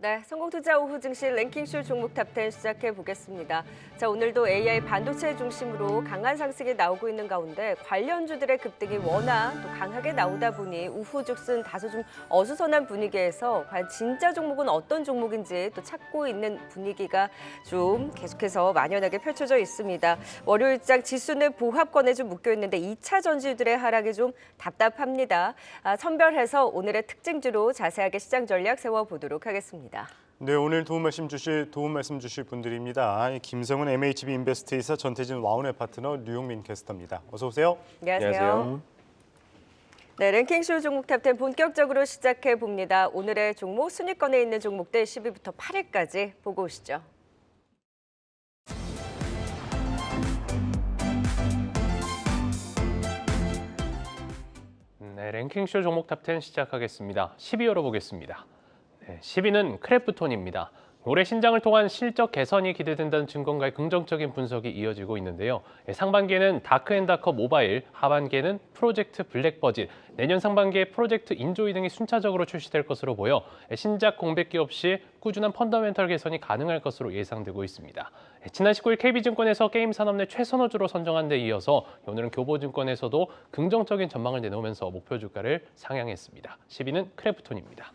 네, 성공투자 오후 증시 랭킹쇼 종목 탑10 시작해 보겠습니다. 자, 오늘도 AI 반도체 중심으로 강한 상승이 나오고 있는 가운데 관련주들의 급등이 워낙 또 강하게 나오다 보니 우후죽순 다소 좀 어수선한 분위기에서 과연 진짜 종목은 어떤 종목인지 또 찾고 있는 분위기가 좀 계속해서 만연하게 펼쳐져 있습니다. 월요일장 지수는 보합권에 좀 묶여 있는데 2차 전지들의 하락이 좀 답답합니다. 선별해서 오늘의 특징주로 자세하게 시장 전략 세워보도록 하겠습니다. 네, 오늘 도움 말씀 주실 분들입니다. 김성은 MHB 인베스트이사, 전태진 와운의 파트너, 류용민 캐스터입니다. 어서 오세요. 안녕하세요. 네, 랭킹쇼 종목 탑10 본격적으로 시작해 봅니다. 오늘의 종목 순위권에 있는 종목들 10위부터 8위까지 보고 오시죠. 네, 랭킹쇼 종목 탑10 시작하겠습니다. 10위 열어보겠습니다. 10위는 크래프톤입니다. 올해 신장을 통한 실적 개선이 기대된다는 증권가의 긍정적인 분석이 이어지고 있는데요. 상반기에는 다크앤다커 모바일, 하반기에는 프로젝트 블랙버짓, 내년 상반기에 프로젝트 인조이 등이 순차적으로 출시될 것으로 보여 신작 공백기 없이 꾸준한 펀더멘털 개선이 가능할 것으로 예상되고 있습니다. 지난 19일 KB증권에서 게임 산업 내 최선호주로 선정한 데 이어서 오늘은 교보증권에서도 긍정적인 전망을 내놓으면서 목표 주가를 상향했습니다. 10위는 크래프톤입니다.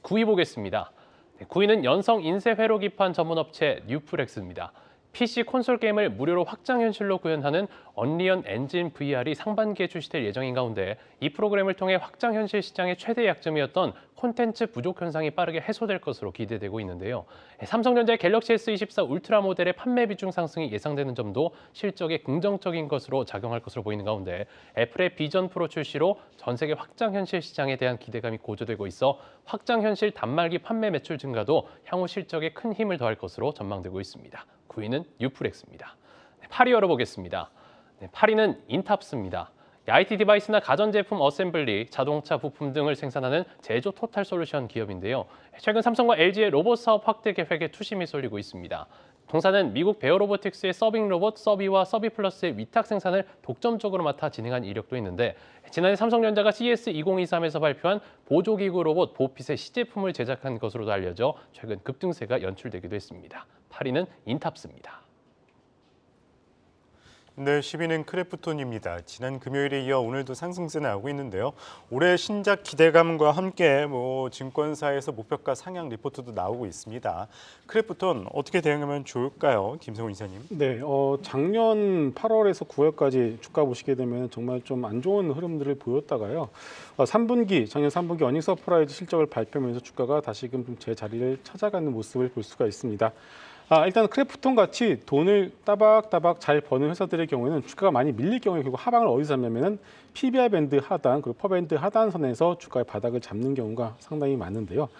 9위 보겠습니다. 9위는 연성 인쇄 회로 기판 전문 업체 뉴프렉스입니다. PC 콘솔 게임을 무료로 확장 현실로 구현하는 언리언 엔진 VR이 상반기에 출시될 예정인 가운데 이 프로그램을 통해 확장 현실 시장의 최대 약점이었던 콘텐츠 부족 현상이 빠르게 해소될 것으로 기대되고 있는데요. 삼성전자의 갤럭시 S24 울트라 모델의 판매 비중 상승이 예상되는 점도 실적에 긍정적인 것으로 작용할 것으로 보이는 가운데 애플의 비전 프로 출시로 전 세계 확장 현실 시장에 대한 기대감이 고조되고 있어 확장 현실 단말기 판매 매출 증가도 향후 실적에 큰 힘을 더할 것으로 전망되고 있습니다. 9위는 뉴프렉스입니다. 8위 열어보겠습니다. 8위는 인탑스입니다. IT 디바이스나 가전제품 어셈블리, 자동차 부품 등을 생산하는 제조 토탈 솔루션 기업인데요. 최근 삼성과 LG의 로봇 사업 확대 계획에 투심이 쏠리고 있습니다. 동사는 미국 베어로보틱스의 서빙 로봇 서비와 서비플러스의 위탁 생산을 독점적으로 맡아 진행한 이력도 있는데 지난해 삼성전자가 CES 2023에서 발표한 보조기구 로봇 보핏의 시제품을 제작한 것으로도 알려져 최근 급등세가 연출되기도 했습니다. 8위는 인탑스입니다. 네, 10위는 크래프톤입니다. 지난 금요일에 이어 오늘도 상승세 나오고 있는데요. 올해 신작 기대감과 함께 증권사에서 목표가 상향 리포트도 나오고 있습니다. 크래프톤 어떻게 대응하면 좋을까요, 김성훈 이사님? 네, 작년 8월에서 9월까지 주가 보시게 되면 정말 좀 안 좋은 흐름들을 보였다가요. 작년 3분기 어닝 서프라이즈 실적을 발표하면서 주가가 다시금 좀 제 자리를 찾아가는 모습을 볼 수가 있습니다. 일단 크래프톤 같이 돈을 따박따박 잘 버는 회사들의 경우에는 주가가 많이 밀릴 경우에 결국 하방을 어디서 잡냐면은 PBR 밴드 하단 그리고 퍼밴드 하단선에서 주가의 바닥을 잡는 경우가 상당히 많은데요.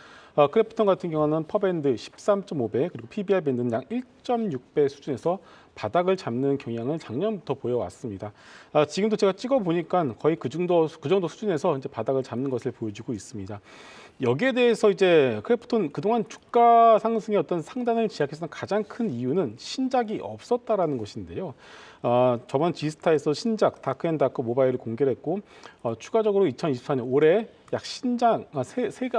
크래프톤 같은 경우는 퍼밴드 13.5배 그리고 PBR 밴드는 약 1.6배 수준에서 바닥을 잡는 경향을 작년부터 보여왔습니다. 지금도 제가 찍어보니까 거의 그 정도 수준에서 이제 바닥을 잡는 것을 보여주고 있습니다. 여기에 대해서 이제 크래프톤 그동안 주가 상승의 어떤 상단을 지향했던 가장 큰 이유는 신작이 없었다라는 것인데요. 저번 지스타에서 신작 다크앤다크 모바일을 공개를 했고 추가적으로 2024년 올해 약 신작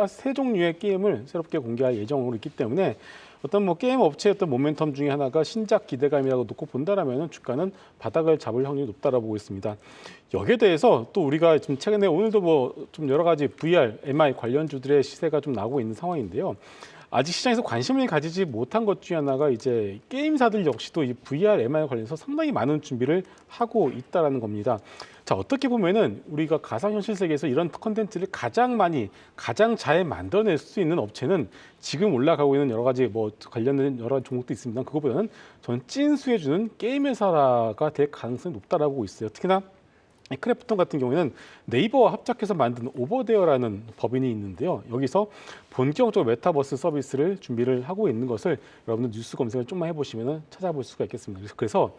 세 종류의 게임을 새롭게 공개할 예정으로 있기 때문에 어떤 게임 업체의 어떤 모멘텀 중에 하나가 신작 기대감이라고 놓고 본다라면 주가는 바닥을 잡을 확률이 높다라고 보고 있습니다. 여기에 대해서 또 우리가 지금 최근에 오늘도 좀 여러 가지 VR, MI 관련주들의 시세가 좀 나오고 있는 상황인데요. 아직 시장에서 관심을 가지지 못한 것 중에 하나가 이제 게임사들 역시도 이 VR, MI 관련해서 상당히 많은 준비를 하고 있다라는 겁니다. 자, 어떻게 보면은 우리가 가상현실 세계에서 이런 컨텐츠를 가장 잘 만들어낼 수 있는 업체는 지금 올라가고 있는 여러 가지 관련된 여러 종목도 있습니다. 그거보다는 저는 찐수혜주는 게임 회사가 될 가능성이 높다라고 보고 있어요. 특히나 크래프톤 같은 경우에는 네이버와 합작해서 만든 오버데어라는 법인이 있는데요. 여기서 본격적으로 메타버스 서비스를 준비를 하고 있는 것을 여러분들 뉴스 검색을 좀만 해보시면 찾아볼 수가 있겠습니다. 그래서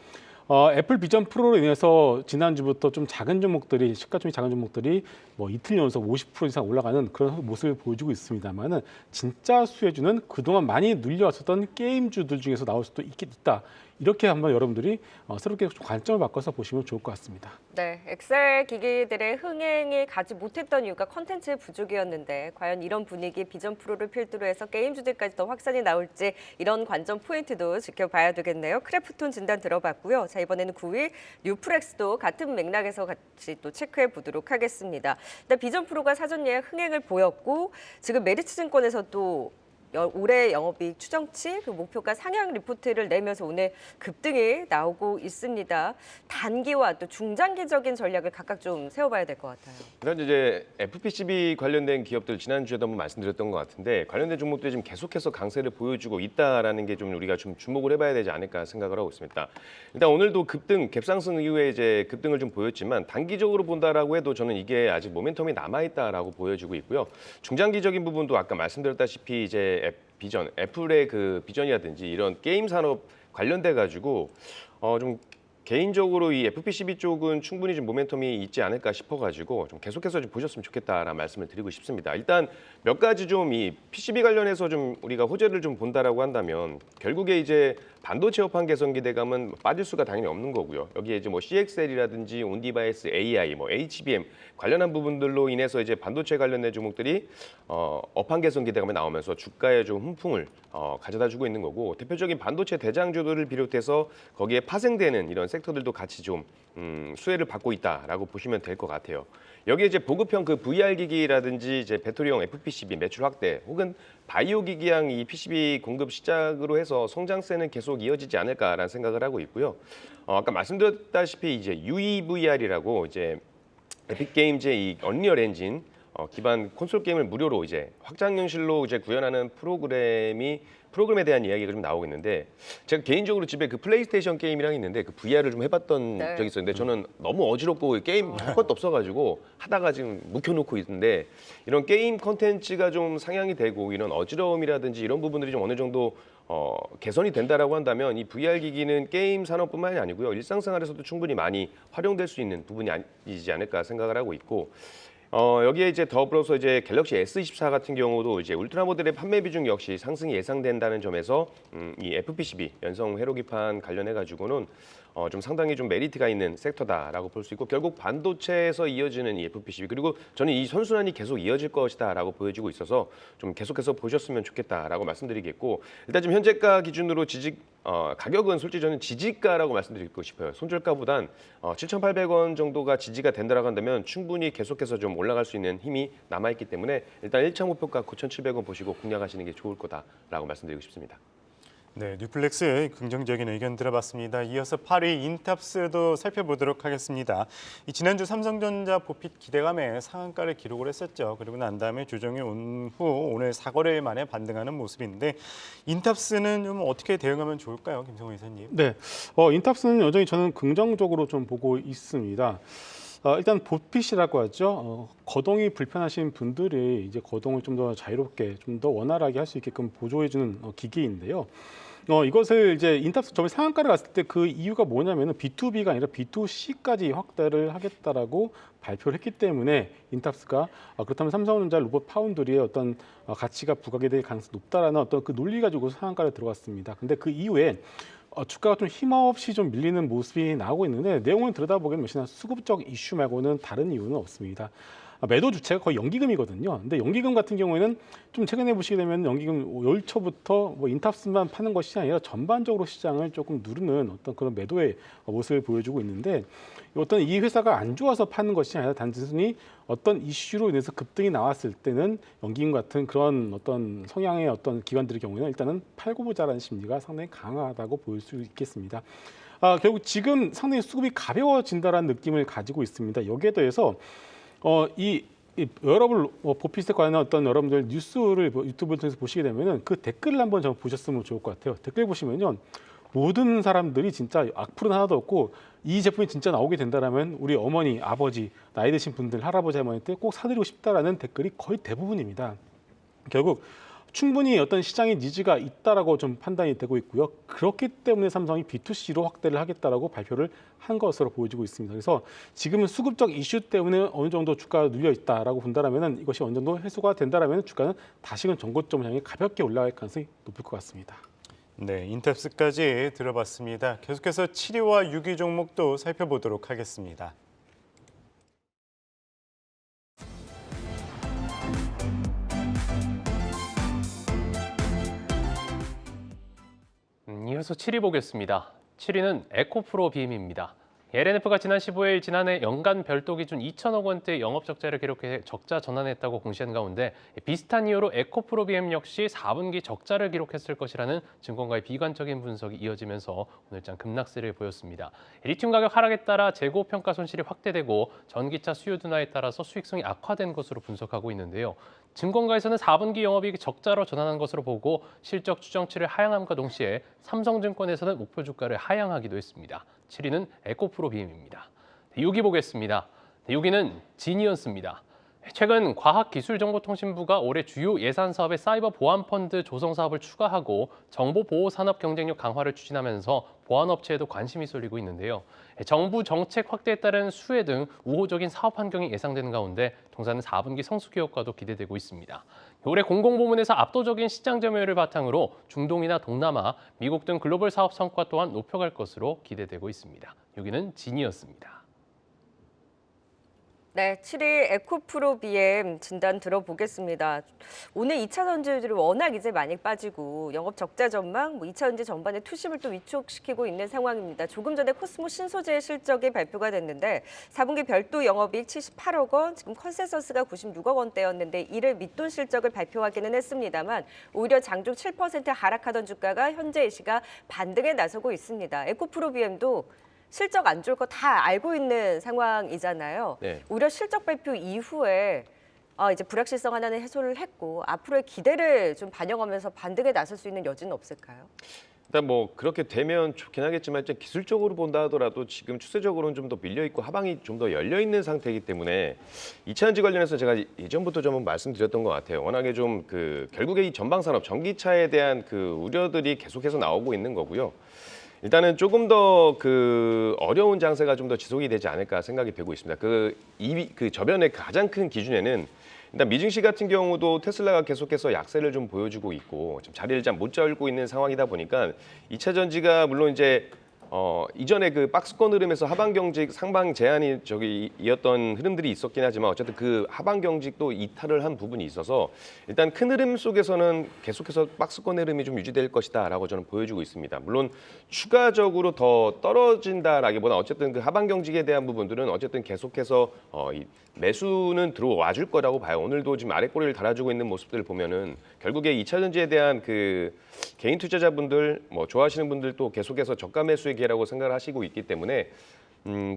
애플 비전 프로로 인해서 지난주부터 좀 작은 종목들이 시가총이 작은 종목들이 이틀 연속 50% 이상 올라가는 그런 모습을 보여주고 있습니다만은 진짜 수혜주는 그동안 많이 눌려왔었던 게임주들 중에서 나올 수도 있다. 이렇게 한번 여러분들이 새롭게 좀 관점을 바꿔서 보시면 좋을 것 같습니다. 네, 엑셀 기기들의 흥행이 가지 못했던 이유가 컨텐츠의 부족이었는데 과연 이런 분위기 비전 프로를 필두로 해서 게임주들까지 더 확산이 나올지 이런 관전 포인트도 지켜봐야 되겠네요. 크래프톤 진단 들어봤고요. 자, 이번에는 9위 뉴프렉스도 같은 맥락에서 같이 또 체크해 보도록 하겠습니다. 일단 비전 프로가 사전 예약 흥행을 보였고 지금 메리츠증권에서 또 올해 영업이익 추정치 그 목표가 상향 리포트를 내면서 오늘 급등이 나오고 있습니다. 단기와 또 중장기적인 전략을 각각 좀 세워봐야 될 것 같아요. 일단 이제 FPCB 관련된 기업들 지난주에도 한번 말씀드렸던 것 같은데 관련된 종목들이 지금 계속해서 강세를 보여주고 있다라는 게 좀 우리가 좀 주목을 해봐야 되지 않을까 생각을 하고 있습니다. 일단 오늘도 급등, 갭상승 이후에 이제 급등을 좀 보였지만 단기적으로 본다라고 해도 저는 이게 아직 모멘텀이 남아있다라고 보여지고 있고요. 중장기적인 부분도 아까 말씀드렸다시피 이제 비전, 애플의 그 비전이라든지 이런 게임 산업 관련돼 가지고 좀 개인적으로 이 FPCB 쪽은 충분히 좀 모멘텀이 있지 않을까 싶어가지고 좀 계속해서 좀 보셨으면 좋겠다라는 말씀을 드리고 싶습니다. 일단 몇 가지 좀 이 PCB 관련해서 좀 우리가 호재를 좀 본다라고 한다면 결국에 이제 반도체 업황 개선 기대감은 빠질 수가 당연히 없는 거고요. 여기에 이제 뭐 CXL이라든지 온디바이스 AI, 뭐 HBM 관련한 부분들로 인해서 이제 반도체 관련된 종목들이 업황 개선 기대감이 나오면서 주가에 좀 훈풍을 가져다주고 있는 거고 대표적인 반도체 대장주들을 비롯해서 거기에 파생되는 이런 섹터들도 같이 좀 수혜를 받고 있다라고 보시면 될 것 같아요. 여기에 이제 보급형 그 VR 기기라든지 이제 배터리용 FPCB 매출 확대 혹은 바이오 기기형 이 PCB 공급 시작으로 해서 성장세는 계속 이어지지 않을까라는 생각을 하고 있고요. 아까 말씀드렸다시피 이제 UEVR이라고 이제 에픽 게임즈의 이 언리얼 엔진 기반 콘솔 게임을 무료로 이제 확장 현실로 이제 구현하는 프로그램에 대한 이야기가 좀 나오고 있는데 제가 개인적으로 집에 그 플레이스테이션 게임이랑 있는데 그 VR을 좀 해봤던 네. 적이 있었는데 저는 너무 어지럽고 게임 할 것도 없어가지고 하다가 지금 묵혀놓고 있는데 이런 게임 컨텐츠가 좀 상향이 되고 이런 어지러움이라든지 이런 부분들이 좀 어느 정도 개선이 된다라고 한다면 이 VR 기기는 게임 산업뿐만이 아니고요 일상생활에서도 충분히 많이 활용될 수 있는 부분이 아니지 않을까 생각을 하고 있고. 여기에 이제 더불어서 이제 갤럭시 S24 같은 경우도 이제 울트라 모델의 판매 비중 역시 상승이 예상된다는 점에서 이 FPCB 연성 회로기판 관련해 가지고는 좀 상당히 좀 메리트가 있는 섹터다라고 볼 수 있고 결국 반도체에서 이어지는 이 FPCB 그리고 저는 이 선순환이 계속 이어질 것이다라고 보여지고 있어서 좀 계속해서 보셨으면 좋겠다라고 말씀드리겠고 일단 지금 현재가 기준으로 가격은 솔직히 저는 지지가라고 말씀드리고 싶어요. 손절가보단 7,800원 정도가 지지가 된다라고 한다면 충분히 계속해서 좀 올라갈 수 있는 힘이 남아있기 때문에 일단 1차 목표가 9,700원 보시고 공략하시는 게 좋을 거다라고 말씀드리고 싶습니다. 네, 뉴플렉스의 긍정적인 의견 들어봤습니다. 이어서 8위 인탑스도 살펴보도록 하겠습니다. 지난주 삼성전자 보핏 기대감에 상한가를 기록을 했었죠. 그리고 난 다음에 조정이 온 후 오늘 4거래일 만에 반등하는 모습인데 인탑스는 좀 어떻게 대응하면 좋을까요, 김성호 이사님? 네, 인탑스는 여전히 저는 긍정적으로 좀 보고 있습니다. 일단 보핏이라고 하죠. 거동이 불편하신 분들이 이제 거동을 좀 더 자유롭게, 좀 더 원활하게 할 수 있게끔 보조해주는 기기인데요. 이것을 이제 인탑스 저번에 상한가를 갔을 때 그 이유가 뭐냐면은 B2B가 아니라 B2C까지 확대를 하겠다라고 발표를 했기 때문에 인탑스가 그렇다면 삼성전자 로봇 파운드리의 어떤 가치가 부각이 될 가능성이 높다라는 어떤 그 논리 가지고 상한가를 들어갔습니다. 근데 그 이후에 주가가 좀 힘없이 좀 밀리는 모습이 나오고 있는데 내용을 들여다보면 역시나 수급적 이슈 말고는 다른 이유는 없습니다. 매도 주체가 거의 연기금이거든요. 근데 연기금 같은 경우에는 좀 최근에 보시게 되면 연기금 열 초부터 뭐 인탑스만 파는 것이 아니라 전반적으로 시장을 조금 누르는 어떤 그런 매도의 모습을 보여주고 있는데 어떤 이 회사가 안 좋아서 파는 것이 아니라 단순히 어떤 이슈로 인해서 급등이 나왔을 때는 연기금 같은 그런 어떤 성향의 어떤 기관들의 경우에는 일단은 팔고 보자라는 심리가 상당히 강하다고 보일 수 있겠습니다. 결국 지금 상당히 수급이 가벼워진다라는 느낌을 가지고 있습니다. 여기에 더해서 여러분 보핏에 관한 어떤 여러분들 뉴스를 유튜브를 통해서 보시게 되면은 그 댓글을 한번 좀 보셨으면 좋을 것 같아요. 댓글 보시면요. 모든 사람들이 진짜 악플은 하나도 없고 이 제품이 진짜 나오게 된다라면 우리 어머니, 아버지, 나이 드신 분들, 할아버지, 할머니한테 꼭 사드리고 싶다라는 댓글이 거의 대부분입니다. 결국 충분히 어떤 시장의 니즈가 있다라고 좀 판단이 되고 있고요. 그렇기 때문에 삼성이 B2C로 확대를 하겠다라고 발표를 한 것으로 보여지고 있습니다. 그래서 지금은 수급적 이슈 때문에 어느 정도 주가가 눌려 있다라고 본다라면 이것이 어느 정도 해소가 된다라면 주가는 다시금 전고점을 향해 가볍게 올라갈 가능성이 높을 것 같습니다. 네, 인텝스까지 들어봤습니다. 계속해서 7위와 6위 종목도 살펴보도록 하겠습니다. 이어서 7위 보겠습니다. 7위는 에코프로 BM입니다. LNF가 지난 15일 지난해 연간 별도 기준 2천억 원대의 영업 적자를 기록해 적자 전환했다고 공시한 가운데 비슷한 이유로 에코프로 BM 역시 4분기 적자를 기록했을 것이라는 증권가의 비관적인 분석이 이어지면서 오늘장 급락세를 보였습니다. 리튬 가격 하락에 따라 재고 평가 손실이 확대되고 전기차 수요 둔화에 따라서 수익성이 악화된 것으로 분석하고 있는데요. 증권가에서는 4분기 영업이익이 적자로 전환한 것으로 보고 실적 추정치를 하향함과 동시에 삼성증권에서는 목표 주가를 하향하기도 했습니다. 7위는 에코프로 BM입니다. 6위 보겠습니다. 6위는 지니언스입니다. 최근 과학기술정보통신부가 올해 주요 예산 사업에 사이버 보안 펀드 조성 사업을 추가하고 정보보호 산업 경쟁력 강화를 추진하면서 보안업체에도 관심이 쏠리고 있는데요. 정부 정책 확대에 따른 수혜 등 우호적인 사업 환경이 예상되는 가운데 동사는 4분기 성수기 효과도 기대되고 있습니다. 올해 공공부문에서 압도적인 시장 점유율을 바탕으로 중동이나 동남아, 미국 등 글로벌 사업 성과 또한 높여갈 것으로 기대되고 있습니다. 여기는 지니어스입니다. 네, 7위 에코프로 BM 진단 들어보겠습니다. 오늘 2차 전지들이 워낙 이제 많이 빠지고 영업 적자 전망, 2차 전지 전반의 투심을 또 위축시키고 있는 상황입니다. 조금 전에 코스모 신소재 실적이 발표가 됐는데 4분기 별도 영업이익 78억 원, 지금 컨센서스가 96억 원대였는데 이를 밑돈 실적을 발표하기는 했습니다만 오히려 장중 7% 하락하던 주가가 현재 이 시각 반등에 나서고 있습니다. 에코프로 BM도 실적 안 좋을 거 다 알고 있는 상황이잖아요. 네. 오히려 실적 발표 이후에 이제 불확실성 하나는 해소를 했고 앞으로의 기대를 좀 반영하면서 반등에 나설 수 있는 여지는 없을까요? 일단 뭐 그렇게 되면 좋긴 하겠지만 이제 기술적으로 본다 하더라도 지금 추세적으로는 좀 더 밀려 있고 하방이 좀 더 열려 있는 상태이기 때문에 2차 전지 관련해서 제가 예전부터 좀 말씀드렸던 것 같아요. 워낙에 좀 결국에 이 전방 산업 전기차에 대한 우려들이 계속해서 나오고 있는 거고요. 일단은 조금 더 어려운 장세가 좀 더 지속이 되지 않을까 생각이 되고 있습니다. 저변의 가장 큰 기준에는 일단 미증시 같은 경우도 테슬라가 계속해서 약세를 좀 보여주고 있고 좀 자리를 잘 못 잡고 있는 상황이다 보니까 2차 전지가 물론 이제 이전에 박스권 흐름에서 하방 경직 상방 제한이 이었던 흐름들이 있었긴 하지만 어쨌든 하방 경직도 이탈을 한 부분이 있어서 일단 큰 흐름 속에서는 계속해서 박스권 흐름이 좀 유지될 것이다라고 저는 보여주고 있습니다. 물론 추가적으로 더 떨어진다라기보다 어쨌든 하방 경직에 대한 부분들은 어쨌든 계속해서 매수는 들어와 줄 거라고 봐요. 오늘도 지금 아랫꼬리를 달아주고 있는 모습들을 보면은 결국에 2차 전지에 대한 개인 투자자분들 좋아하시는 분들도 계속해서 저가 매수의 기회라고 생각을 하시고 있기 때문에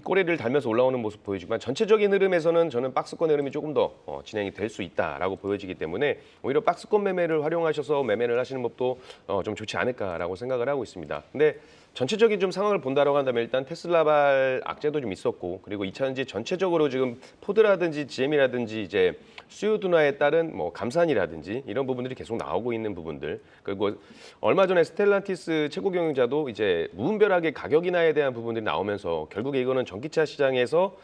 꼬리를 달면서 올라오는 모습 보여지지만 전체적인 흐름에서는 저는 박스권 흐름이 조금 더 진행이 될 수 있다라고 보여지기 때문에 오히려 박스권 매매를 활용하셔서 매매를 하시는 법도 좀 좋지 않을까라고 생각을 하고 있습니다. 근데 전체적인 좀 상황을 본다라고 한다면 일단 테슬라발 악재도 좀 있었고 그리고 2차 전지 전체적으로 지금 포드라든지 GM이라든지 이제 수요 둔화에 따른 감산이라든지 이런 부분들이 계속 나오고 있는 부분들 그리고 얼마 전에 스텔란티스 최고 경영자도 이제 무분별하게 가격 인하에 대한 부분들이 나오면서 결국에 이거는 전기차 시장에서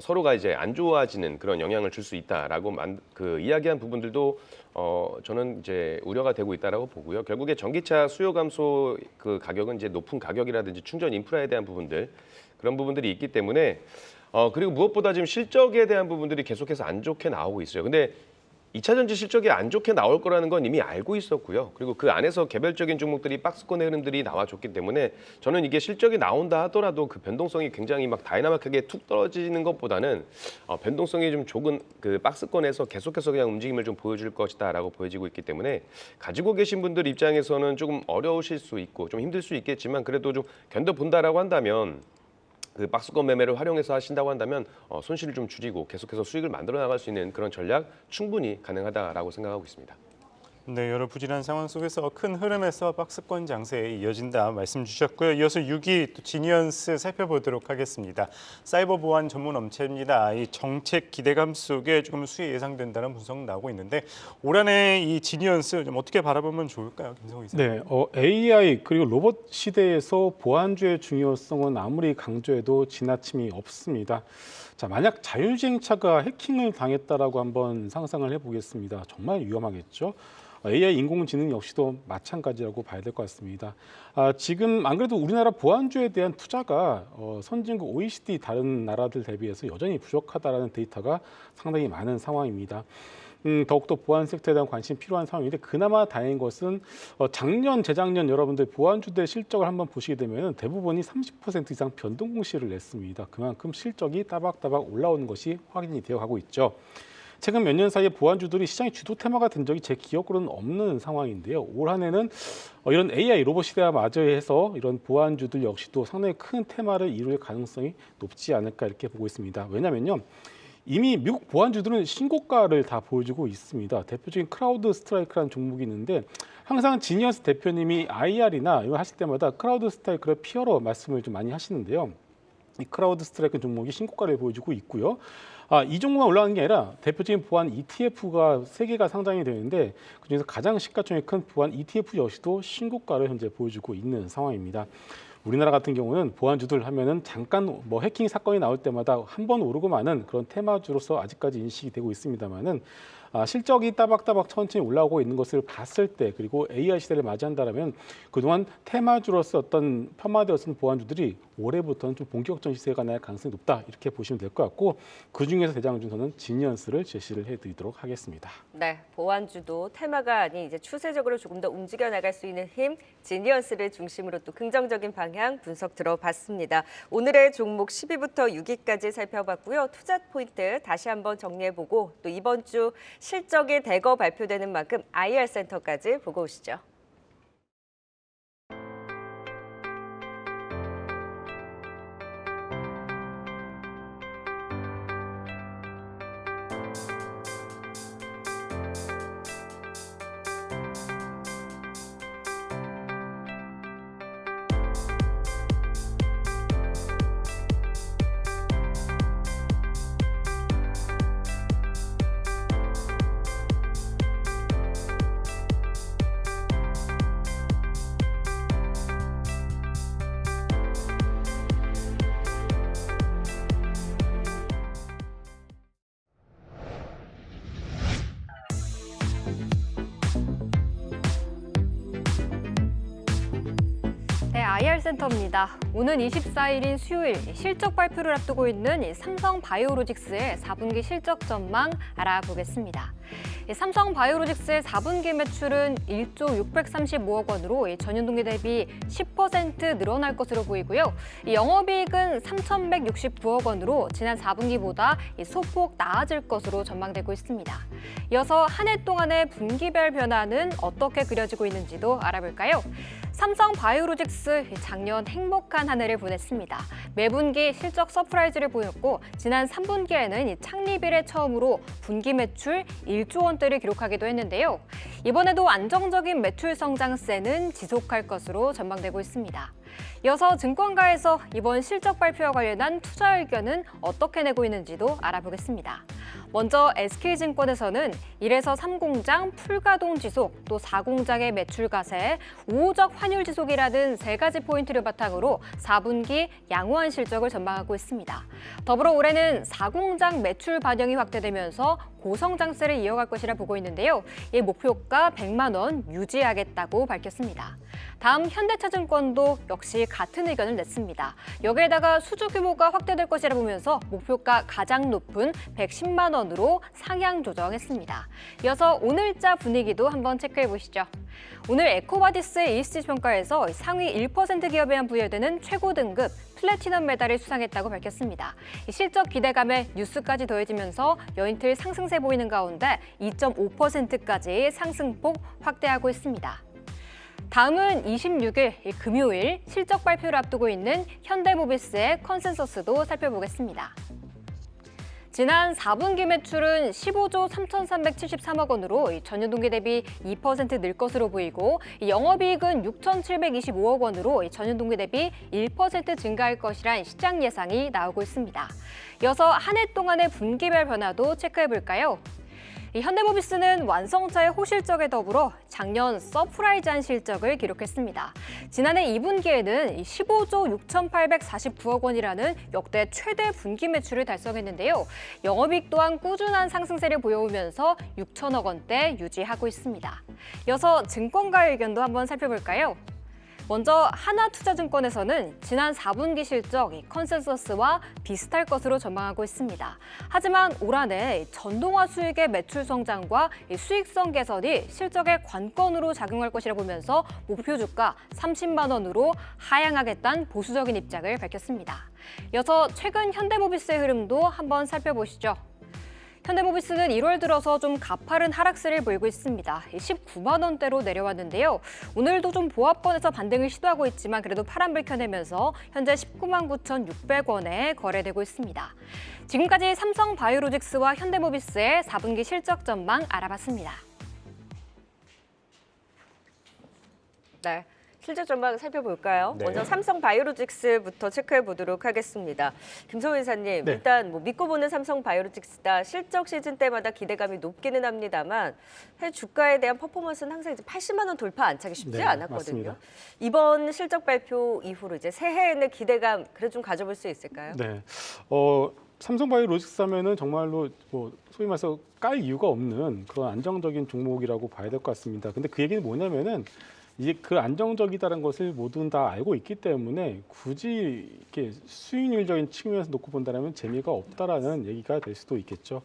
서로가 이제 안 좋아지는 그런 영향을 줄 수 있다라고 이야기한 부분들도 저는 이제 우려가 되고 있다라고 보고요. 결국에 전기차 수요 감소 가격은 이제 높은 가격이라든지 충전 인프라에 대한 부분들 그런 부분들이 있기 때문에 그리고 무엇보다 지금 실적에 대한 부분들이 계속해서 안 좋게 나오고 있어요. 근데 2차 전지 실적이 안 좋게 나올 거라는 건 이미 알고 있었고요. 그리고 그 안에서 개별적인 종목들이 박스권의 흐름들이 나와줬기 때문에 저는 이게 실적이 나온다 하더라도 변동성이 굉장히 다이나믹하게 툭 떨어지는 것보다는 변동성이 좀 적은 박스권에서 계속해서 그냥 움직임을 좀 보여줄 것이다라고 보여지고 있기 때문에 가지고 계신 분들 입장에서는 조금 어려우실 수 있고 좀 힘들 수 있겠지만 그래도 좀 견뎌본다라고 한다면 박스권 매매를 활용해서 하신다고 한다면 손실을 좀 줄이고 계속해서 수익을 만들어 나갈 수 있는 그런 전략 충분히 가능하다라고 생각하고 있습니다. 네, 여러 부진한 상황 속에서 큰 흐름에서 박스권 장세에 이어진다 말씀 주셨고요. 이어서 6위 또 지니언스 살펴보도록 하겠습니다. 사이버 보안 전문 업체입니다. 이 정책 기대감 속에 조금 수익 예상된다는 분석 나오고 있는데 올 한해 이 지니언스 좀 어떻게 바라보면 좋을까요, 김성호 이사님? 네, AI 그리고 로봇 시대에서 보안주의 중요성은 아무리 강조해도 지나침이 없습니다. 자, 만약 자율주행차가 해킹을 당했다라고 한번 상상을 해보겠습니다. 정말 위험하겠죠. AI 인공지능 역시도 마찬가지라고 봐야 될 것 같습니다. 지금 안 그래도 우리나라 보안주에 대한 투자가 선진국 OECD 다른 나라들 대비해서 여전히 부족하다라는 데이터가 상당히 많은 상황입니다. 더욱더 보안 섹터에 대한 관심이 필요한 상황인데 그나마 다행인 것은 작년, 재작년 여러분들 보안주들의 실적을 한번 보시게 되면 대부분이 30% 이상 변동 공시를 냈습니다. 그만큼 실적이 따박따박 올라오는 것이 확인이 되어 가고 있죠. 최근 몇 년 사이에 보안주들이 시장의 주도 테마가 된 적이 제 기억으로는 없는 상황인데요. 올 한 해는 이런 AI 로봇 시대와 맞이해서 이런 보안주들 역시도 상당히 큰 테마를 이룰 가능성이 높지 않을까 이렇게 보고 있습니다. 왜냐면요. 이미 미국 보안주들은 신고가를 다 보여주고 있습니다. 대표적인 크라우드 스트라이크라는 종목이 있는데 항상 지니어스 대표님이 IR이나 이거 하실 때마다 크라우드 스트라이크를 피어로 말씀을 좀 많이 하시는데요. 이 크라우드 스트라이크 종목이 신고가를 보여주고 있고요. 이 종목만 올라가는 게 아니라 대표적인 보안 ETF가 3개가 상장이 되는데 그중에서 가장 시가총액 큰 보안 ETF 역시도 신고가를 현재 보여주고 있는 상황입니다. 우리나라 같은 경우는 보안주들 하면은 잠깐 해킹 사건이 나올 때마다 한 번 오르고 마는 그런 테마주로서 아직까지 인식이 되고 있습니다만은 실적이 따박따박 천천히 올라오고 있는 것을 봤을 때 그리고 AI 시대를 맞이한다면 그동안 테마주로서 어떤 폄하되었던 보안주들이 올해부터는 좀 본격적인 시세가 날 가능성이 높다 이렇게 보시면 될 것 같고 그중에서 대장주 저는 지니언스를 제시를 해드리도록 하겠습니다. 네, 보안주도 테마가 아닌 이제 추세적으로 조금 더 움직여 나갈 수 있는 힘, 지니어스를 중심으로 또 긍정적인 방향 분석 들어봤습니다. 오늘의 종목 10위부터 6위까지 살펴봤고요. 투자 포인트 다시 한번 정리해보고 또 이번 주 실적이 대거 발표되는 만큼 IR 센터까지 보고 오시죠. IR 센터입니다. 오는 24일인 수요일 실적 발표를 앞두고 있는 삼성 바이오로직스의 4분기 실적 전망 알아보겠습니다. 삼성 바이오로직스의 4분기 매출은 1조 635억 원으로 전년 동기 대비 10% 늘어날 것으로 보이고요. 영업이익은 3,169억 원으로 지난 4분기보다 소폭 나아질 것으로 전망되고 있습니다. 이어서 한 해 동안의 분기별 변화는 어떻게 그려지고 있는지도 알아볼까요? 삼성 바이오로직스 작년 행복한 한 해를 보냈습니다. 매분기 실적 서프라이즈를 보였고 지난 3분기에는 창립 이래 처음으로 분기 매출 1조 원대를 기록하기도 했는데요. 이번에도 안정적인 매출 성장세는 지속할 것으로 전망되고 있습니다. 이어서 증권가에서 이번 실적 발표와 관련한 투자 의견은 어떻게 내고 있는지도 알아보겠습니다. 먼저 SK증권에서는 1에서 3공장 풀가동 지속, 또 4공장의 매출 가세, 우호적 환율 지속이라는 3가지 포인트를 바탕으로 4분기 양호한 실적을 전망하고 있습니다. 더불어 올해는 4공장 매출 반영이 확대되면서 고성장세를 이어갈 것이라 보고 있는데요. 이 목표가 100만 원 유지하겠다고 밝혔습니다. 다음 현대차증권도 역시 같은 의견을 냈습니다. 여기에다가 수주 규모가 확대될 것이라 보면서 목표가 가장 높은 110만 원으로 상향 조정했습니다. 이어서 오늘자 분위기도 한번 체크해 보시죠. 오늘 에코바디스의 ESG 평가에서 상위 1% 기업에만 부여되는 최고 등급 플래티넘 메달을 수상했다고 밝혔습니다. 실적 기대감에 뉴스까지 더해지면서 연이틀 상승세 보이는 가운데 2.5%까지 상승폭 확대하고 있습니다. 다음은 26일 금요일 실적 발표를 앞두고 있는 현대모비스의 컨센서스도 살펴보겠습니다. 지난 4분기 매출은 15조 3,373억 원으로 전년 동기 대비 2% 늘 것으로 보이고 영업이익은 6,725억 원으로 전년 동기 대비 1% 증가할 것이란 시장 예상이 나오고 있습니다. 이어서 한 해 동안의 분기별 변화도 체크해 볼까요? 이 현대모비스는 완성차의 호실적에 더불어 작년 서프라이즈한 실적을 기록했습니다. 지난해 2분기에는 15조 6,849억 원이라는 역대 최대 분기 매출을 달성했는데요. 영업이익 또한 꾸준한 상승세를 보여오면서 6천억 원대 유지하고 있습니다. 이어서 증권가의 의견도 한번 살펴볼까요? 먼저 하나투자증권에서는 지난 4분기 실적 컨센서스와 비슷할 것으로 전망하고 있습니다. 하지만 올 한해 전동화 수익의 매출 성장과 수익성 개선이 실적의 관건으로 작용할 것이라 보면서 목표 주가 30만 원으로 하향하겠다는 보수적인 입장을 밝혔습니다. 이어서 최근 현대모비스의 흐름도 한번 살펴보시죠. 현대모비스는 1월 들어서 좀 가파른 하락세를 보이고 있습니다. 19만 원대로 내려왔는데요. 오늘도 좀 보합권에서 반등을 시도하고 있지만 그래도 파란불 켜내면서 현재 19만 9,600원에 거래되고 있습니다. 지금까지 삼성바이오로직스와 현대모비스의 4분기 실적 전망 알아봤습니다. 네. 실적 전망 살펴볼까요? 네. 먼저 삼성바이오로직스부터 체크해 보도록 하겠습니다. 김소희 이사님, 네. 일단 뭐 믿고 보는 삼성바이오로직스다. 실적 시즌 때마다 기대감이 높기는 합니다만 주가에 대한 퍼포먼스는 항상 이제 80만 원 돌파 안착이 쉽지 네, 않았거든요. 맞습니다. 이번 실적 발표 이후로 이제 새해에는 기대감 그래도 좀 가져볼 수 있을까요? 네. 삼성바이오로직스 하면은 정말로 뭐 소위 말해서 깔 이유가 없는 그런 안정적인 종목이라고 봐야 될 것 같습니다. 근데 그 얘기는 뭐냐면은 이제 그 안정적이다는 것을 모두는 다 알고 있기 때문에 굳이 이렇게 수익률적인 측면에서 놓고 본다면 재미가 없다라는 얘기가 될 수도 있겠죠.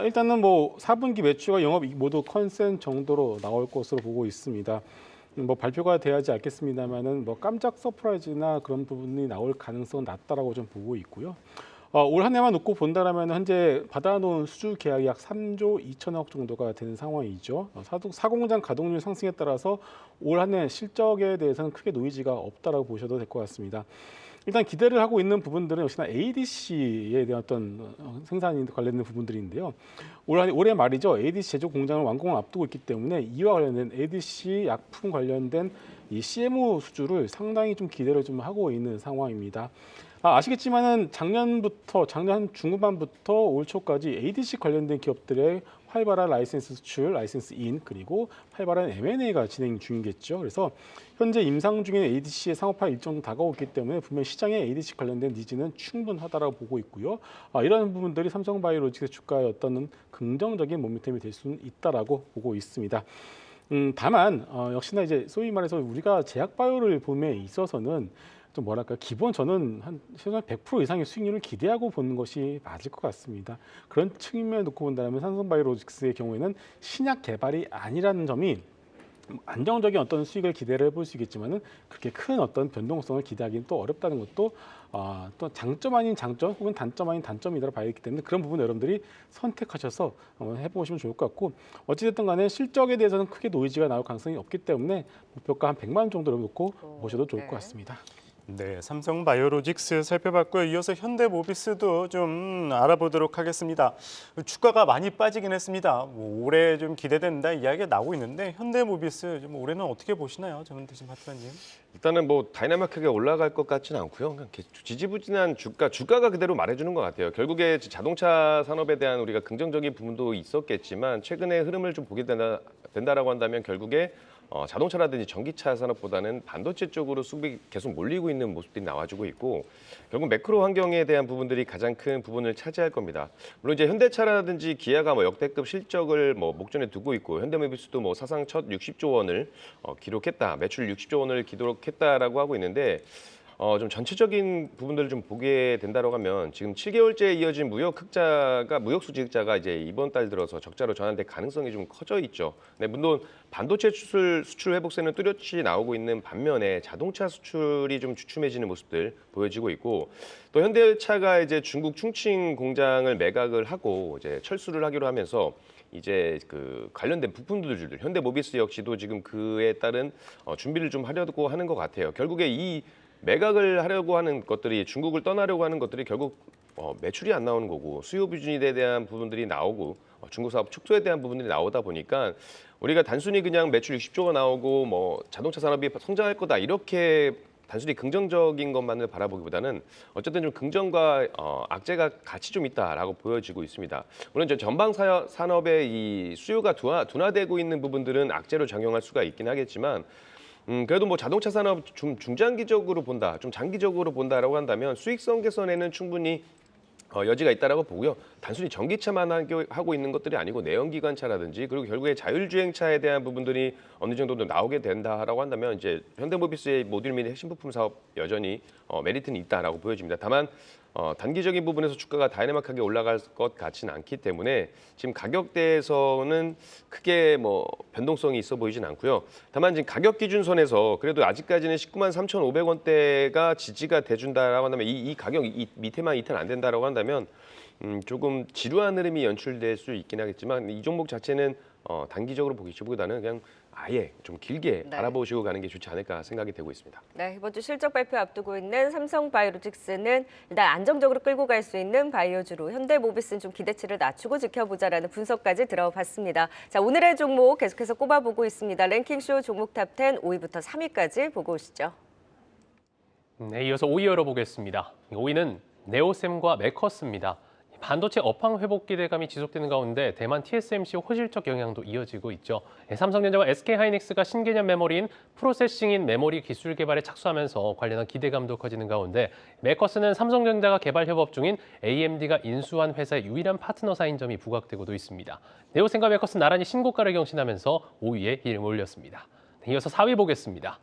일단은 뭐 4분기 매출과 영업이익 모두 컨센 정도로 나올 것으로 보고 있습니다. 뭐 발표가 돼야지 않겠습니다만은 뭐 깜짝 서프라이즈나 그런 부분이 나올 가능성은 낮다라고 좀 보고 있고요. 올 한 해만 놓고 본다라면 현재 받아놓은 수주 계약이 약 3조 2천억 정도가 되는 상황이죠. 사공장 가동률 상승에 따라서 올 한 해 실적에 대해서는 크게 노이즈가 없다라고 보셔도 될 것 같습니다. 일단 기대를 하고 있는 부분들은 역시나 ADC에 대한 어떤 생산이 관련된 부분들인데요. 올해 말이죠. ADC 제조 공장을 완공을 앞두고 있기 때문에 이와 관련된 ADC 약품 관련된 이 CMO 수주를 상당히 좀 기대를 좀 하고 있는 상황입니다. 아시겠지만은 작년 중후반부터 올 초까지 ADC 관련된 기업들의 활발한 라이센스 수출, 라이센스 인 그리고 활발한 M&A가 진행 중이겠죠. 그래서 현재 임상 중인 ADC의 상업화 일정도 다가오기 때문에 분명 시장에 ADC 관련된 니즈는 충분하다라고 보고 있고요. 이런 부분들이 삼성바이오로직스 주가의 어떤 긍정적인 모멘텀이 될 수는 있다라고 보고 있습니다. 다만 역시나 이제 소위 말해서 우리가 제약바이오를 봄에 있어서는 좀 뭐랄까 기본 저는 한 100% 이상의 수익률을 기대하고 보는 것이 맞을 것 같습니다. 그런 측면을 놓고 본다면 삼성바이오로직스의 경우에는 신약 개발이 아니라는 점이 안정적인 어떤 수익을 기대를 해볼 수 있겠지만은 그렇게 큰 어떤 변동성을 기대하기는 또 어렵다는 것도 또 장점 아닌 장점 혹은 단점 아닌 단점이라고 봐야 하기 때문에 그런 부분 여러분들이 선택하셔서 한번 해보시면 좋을 것 같고 어찌됐든 간에 실적에 대해서는 크게 노이즈가 나올 가능성이 없기 때문에 목표가 한 100만 원 정도로 놓고 보셔도 좋을 네. 것 같습니다. 네, 삼성바이오로직스 살펴봤고요. 이어서 현대모비스도 좀 알아보도록 하겠습니다. 주가가 많이 빠지긴 했습니다. 뭐 올해 좀 기대된다 이야기가 나오고 있는데 현대모비스 좀 올해는 어떻게 보시나요, 정은택 파트너님? 일단은 뭐 다이나믹하게 올라갈 것 같지는 않고요. 그냥 지지부진한 주가가 그대로 말해주는 것 같아요. 결국에 자동차 산업에 대한 우리가 긍정적인 부분도 있었겠지만 최근에 흐름을 좀 보게 된다라고 한다면 결국에 자동차라든지 전기차 산업보다는 반도체 쪽으로 수급이 계속 몰리고 있는 모습들이 나와주고 있고 결국 매크로 환경에 대한 부분들이 가장 큰 부분을 차지할 겁니다. 물론 이제 현대차라든지 기아가 뭐 역대급 실적을 뭐 목전에 두고 있고 현대모비스도 뭐 사상 첫 60조 원을 기록했다, 매출 60조 원을 기록했다라고 하고 있는데. 좀 전체적인 부분들을 좀 보게 된다고 하면 지금 7개월째 이어진 무역 수지 흑자가 이제 이번 달 들어서 적자로 전환될 가능성이 좀 커져 있죠. 네, 물론 반도체 수출 회복세는 뚜렷이 나오고 있는 반면에 자동차 수출이 좀 주춤해지는 모습들 보여지고 있고 또 현대차가 이제 중국 충칭 공장을 매각을 하고 이제 철수를 하기로 하면서 이제 그 관련된 부품들 현대모비스 역시도 지금 그에 따른 준비를 좀 하려고 하는 것 같아요. 결국에 이 매각을 하려고 하는 것들이 중국을 떠나려고 하는 것들이 결국 매출이 안 나오는 거고 수요 비준에 대한 부분들이 나오고 중국 사업 축소에 대한 부분들이 나오다 보니까 우리가 단순히 그냥 매출 60조가 나오고 뭐 자동차 산업이 성장할 거다 이렇게 단순히 긍정적인 것만을 바라보기보다는 어쨌든 좀 긍정과 악재가 같이 좀 있다라고 보여지고 있습니다. 물론 이제 전방 산업의 이 수요가 둔화되고 있는 부분들은 악재로 작용할 수가 있긴 하겠지만 그래도 뭐 자동차 산업 좀 중장기적으로 본다, 좀 장기적으로 본다라고 한다면 수익성 개선에는 충분히 여지가 있다라고 보고요. 단순히 전기차만 하고 있는 것들이 아니고 내연기관차라든지 그리고 결국에 자율주행차에 대한 부분들이 어느 정도 나오게 된다라고 한다면 이제 현대모비스의 모듈 및 핵심 부품 사업 여전히 메리트는 있다라고 보여집니다. 다만 단기적인 부분에서 주가가 다이내믹하게 올라갈 것 같지는 않기 때문에 지금 가격대에서는 크게 뭐 변동성이 있어 보이진 않고요. 다만 지금 가격 기준선에서 그래도 아직까지는 19만 3,500원대가 지지가 돼준다라고 한다면 이 가격 밑에만 이탈 안 된다라고 한다면 조금 지루한 흐름이 연출될 수 있긴 하겠지만 이 종목 자체는 단기적으로 보기보다는 그냥 아예 좀 길게 네. 알아보시고 가는 게 좋지 않을까 생각이 되고 있습니다. 네, 이번 주 실적 발표 앞두고 있는 삼성바이오로직스는 일단 안정적으로 끌고 갈 수 있는 바이오주로 현대모비스는 좀 기대치를 낮추고 지켜보자라는 분석까지 들어봤습니다. 자, 오늘의 종목 계속해서 꼽아보고 있습니다. 랭킹쇼 종목 탑10 5위부터 3위까지 보고 오시죠. 네, 이어서 5위 열어보겠습니다. 5위는 네오셈과 메커스입니다. 반도체 업황 회복 기대감이 지속되는 가운데 대만 TSMC 호실적 영향도 이어지고 있죠. 삼성전자와 SK하이닉스가 신개념 메모리인 프로세싱인 메모리 기술 개발에 착수하면서 관련한 기대감도 커지는 가운데 메커스는 삼성전자가 개발 협업 중인 AMD가 인수한 회사의 유일한 파트너사인 점이 부각되고도 있습니다. 네오셈과 메커스 나란히 신고가를 경신하면서 5위에 이름을 올렸습니다. 이어서 4위 보겠습니다.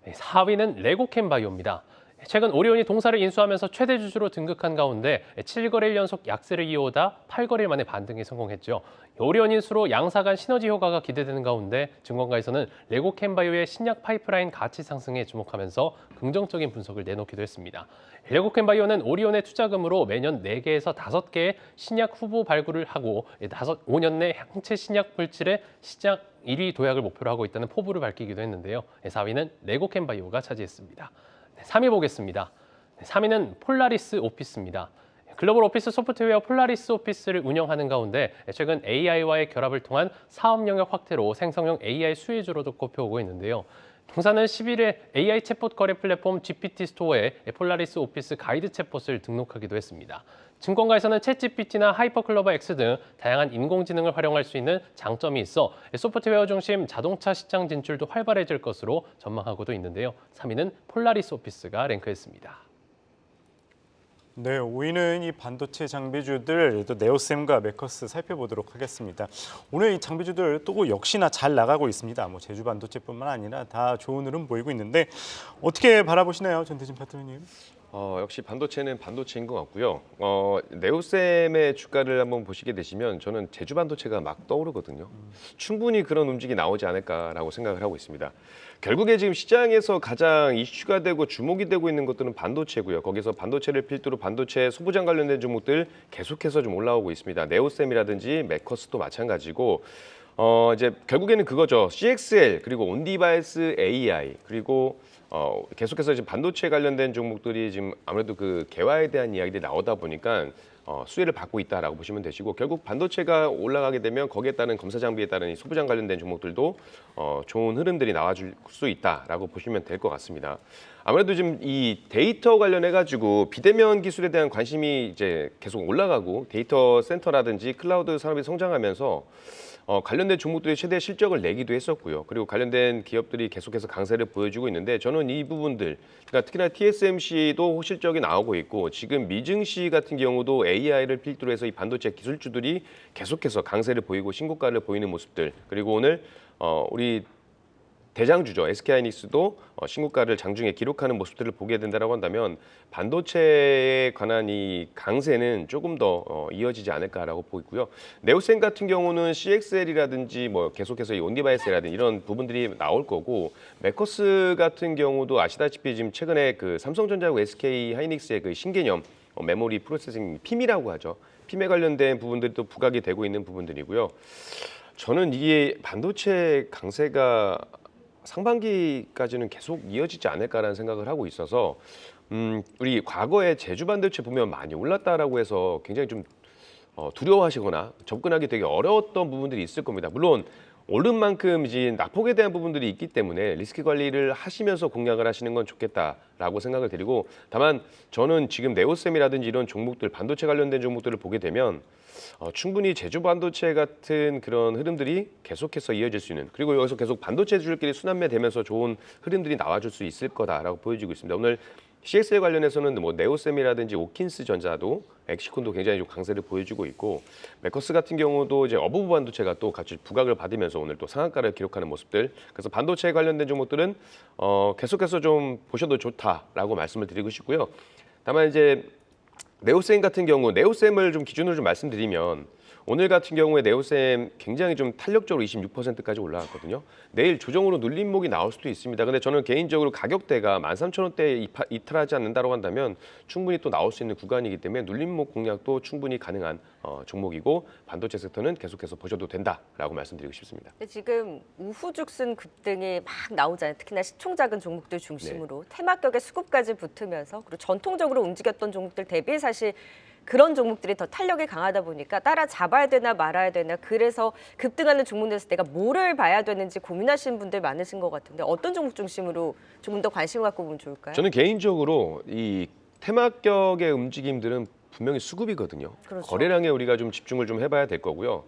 4위는 레고캠바이오입니다. 최근 오리온이 동사를 인수하면서 최대 주주로 등극한 가운데 7거래일 연속 약세를 이어오다 8거래일 만에 반등에 성공했죠. 오리온 인수로 양사 간 시너지 효과가 기대되는 가운데 증권가에서는 레고캠바이오의 신약 파이프라인 가치 상승에 주목하면서 긍정적인 분석을 내놓기도 했습니다. 레고캠바이오는 오리온의 투자금으로 매년 4개에서 5개의 신약 후보 발굴을 하고 5년 내 항체 신약 물질의 시장 1위 도약을 목표로 하고 있다는 포부를 밝히기도 했는데요. 4위는 레고캠바이오가 차지했습니다. 3위 보겠습니다. 3위는 폴라리스 오피스입니다. 글로벌 오피스 소프트웨어 폴라리스 오피스를 운영하는 가운데 최근 AI와의 결합을 통한 사업 영역 확대로 생성형 AI 수혜주로도 꼽혀오고 있는데요. 동사는 11일 AI 챗봇 거래 플랫폼 GPT 스토어에 폴라리스 오피스 가이드 챗봇을 등록하기도 했습니다. 증권가에서는 챗GPT나 하이퍼클로버 X 등 다양한 인공지능을 활용할 수 있는 장점이 있어 소프트웨어 중심 자동차 시장 진출도 활발해질 것으로 전망하고도 있는데요. 3위는 폴라리스 오피스가 랭크했습니다. 네, 5위는 이 반도체 장비주들 또 네오셈과 메커스 살펴보도록 하겠습니다. 오늘 이 장비주들 또 역시나 잘 나가고 있습니다. 뭐 제주 반도체뿐만 아니라 다 좋은 흐름 보이고 있는데 어떻게 바라보시나요, 전태진 파트너님? 역시 반도체는 반도체인 것 같고요. 네오셈의 주가를 한번 보시게 되시면 저는 제주 반도체가 막 떠오르거든요. 충분히 그런 움직임이 나오지 않을까라고 생각을 하고 있습니다. 결국에 지금 시장에서 가장 이슈가 되고 주목이 되고 있는 것들은 반도체고요. 거기서 반도체를 필두로 반도체 소부장 관련된 종목들 계속해서 좀 올라오고 있습니다. 네오셈이라든지 메커스도 마찬가지고 이제 결국에는 그거죠. CXL 그리고 온디바이스 AI 그리고 계속해서 지금 반도체 관련된 종목들이 지금 아무래도 그 개화에 대한 이야기들이 나오다 보니까 수혜를 받고 있다라고 보시면 되시고 결국 반도체가 올라가게 되면 거기에 따른 검사 장비에 따른 이 소부장 관련된 종목들도 좋은 흐름들이 나와줄 수 있다라고 보시면 될 것 같습니다. 아무래도 지금 이 데이터 관련해 가지고 비대면 기술에 대한 관심이 이제 계속 올라가고 데이터 센터라든지 클라우드 산업이 성장하면서 관련된 종목들이 최대 실적을 내기도 했었고요. 그리고 관련된 기업들이 계속해서 강세를 보여주고 있는데 저는 이 부분들, 그러니까 특히나 TSMC도 호실적이 나오고 있고 지금 미증시 같은 경우도 AI를 필두로 해서 이 반도체 기술주들이 계속해서 강세를 보이고 신고가를 보이는 모습들 그리고 오늘 우리 대장주죠. SK하이닉스도 신고가를 장중에 기록하는 모습들을 보게 된다고 한다면 반도체에 관한 이 강세는 조금 더 이어지지 않을까라고 보고 있고요. 네오셈 같은 경우는 CXL이라든지 뭐 계속해서 이 온디바이스라든지 이런 부분들이 나올 거고 메커스 같은 경우도 아시다시피 지금 최근에 그 삼성전자하고 SK하이닉스의 그 신개념 메모리 프로세싱 PIM이라고 하죠. PIM에 관련된 부분들이 또 부각이 되고 있는 부분들이고요. 저는 이게 반도체 강세가 상반기까지는 계속 이어지지 않을까라는 생각을 하고 있어서 우리 과거에 제주 반도체 보면 많이 올랐다라고 해서 굉장히 좀 두려워하시거나 접근하기 되게 어려웠던 부분들이 있을 겁니다. 물론 오른 만큼 이제 낙폭에 대한 부분들이 있기 때문에 리스크 관리를 하시면서 공략을 하시는 건 좋겠다라고 생각을 드리고, 다만 저는 지금 네오셈이라든지 이런 종목들, 반도체 관련된 종목들을 보게 되면 충분히 제주 반도체 같은 그런 흐름들이 계속해서 이어질 수 있는, 그리고 여기서 계속 반도체주들끼리 순환매 되면서 좋은 흐름들이 나와줄 수 있을 거다라고 보여지고 있습니다. 오늘 CXL 관련해서는 뭐 네오셈이라든지 오킨스 전자도, 엑시콘도 굉장히 좀 강세를 보여주고 있고, 메커스 같은 경우도 이제 어부부 반도체가 또 같이 부각을 받으면서 오늘 또 상한가를 기록하는 모습들. 그래서 반도체 관련된 종목들은 계속해서 좀 보셔도 좋다라고 말씀을 드리고 싶고요. 다만 이제 네오셈 같은 경우, 네오셈을 좀 기준으로 좀 말씀드리면, 오늘 같은 경우에 네오셈 굉장히 좀 탄력적으로 26%까지 올라갔거든요. 내일 조정으로 눌림목이 나올 수도 있습니다. 근데 저는 개인적으로 가격대가 13,000원대에 이탈하지 않는다고 한다면 충분히 또 나올 수 있는 구간이기 때문에 눌림목 공략도 충분히 가능한 종목이고, 반도체 섹터는 계속해서 보셔도 된다라고 말씀드리고 싶습니다. 근데 지금 우후죽순 급등이 막 나오잖아요. 특히나 시총 작은 종목들 중심으로 테마격에 수급까지 붙으면서, 그리고 전통적으로 움직였던 종목들 대비 사실 그런 종목들이 더 탄력이 강하다 보니까 따라잡아야 되나 말아야 되나, 그래서 급등하는 종목에서 내가 뭐를 봐야 되는지 고민하시는 분들 많으신 것 같은데, 어떤 종목 중심으로 조금 더 관심을 갖고 보면 좋을까요? 저는 개인적으로 이 테마격의 움직임들은 분명히 수급이거든요. 그렇죠. 거래량에 우리가 좀 집중을 좀 해봐야 될 거고요.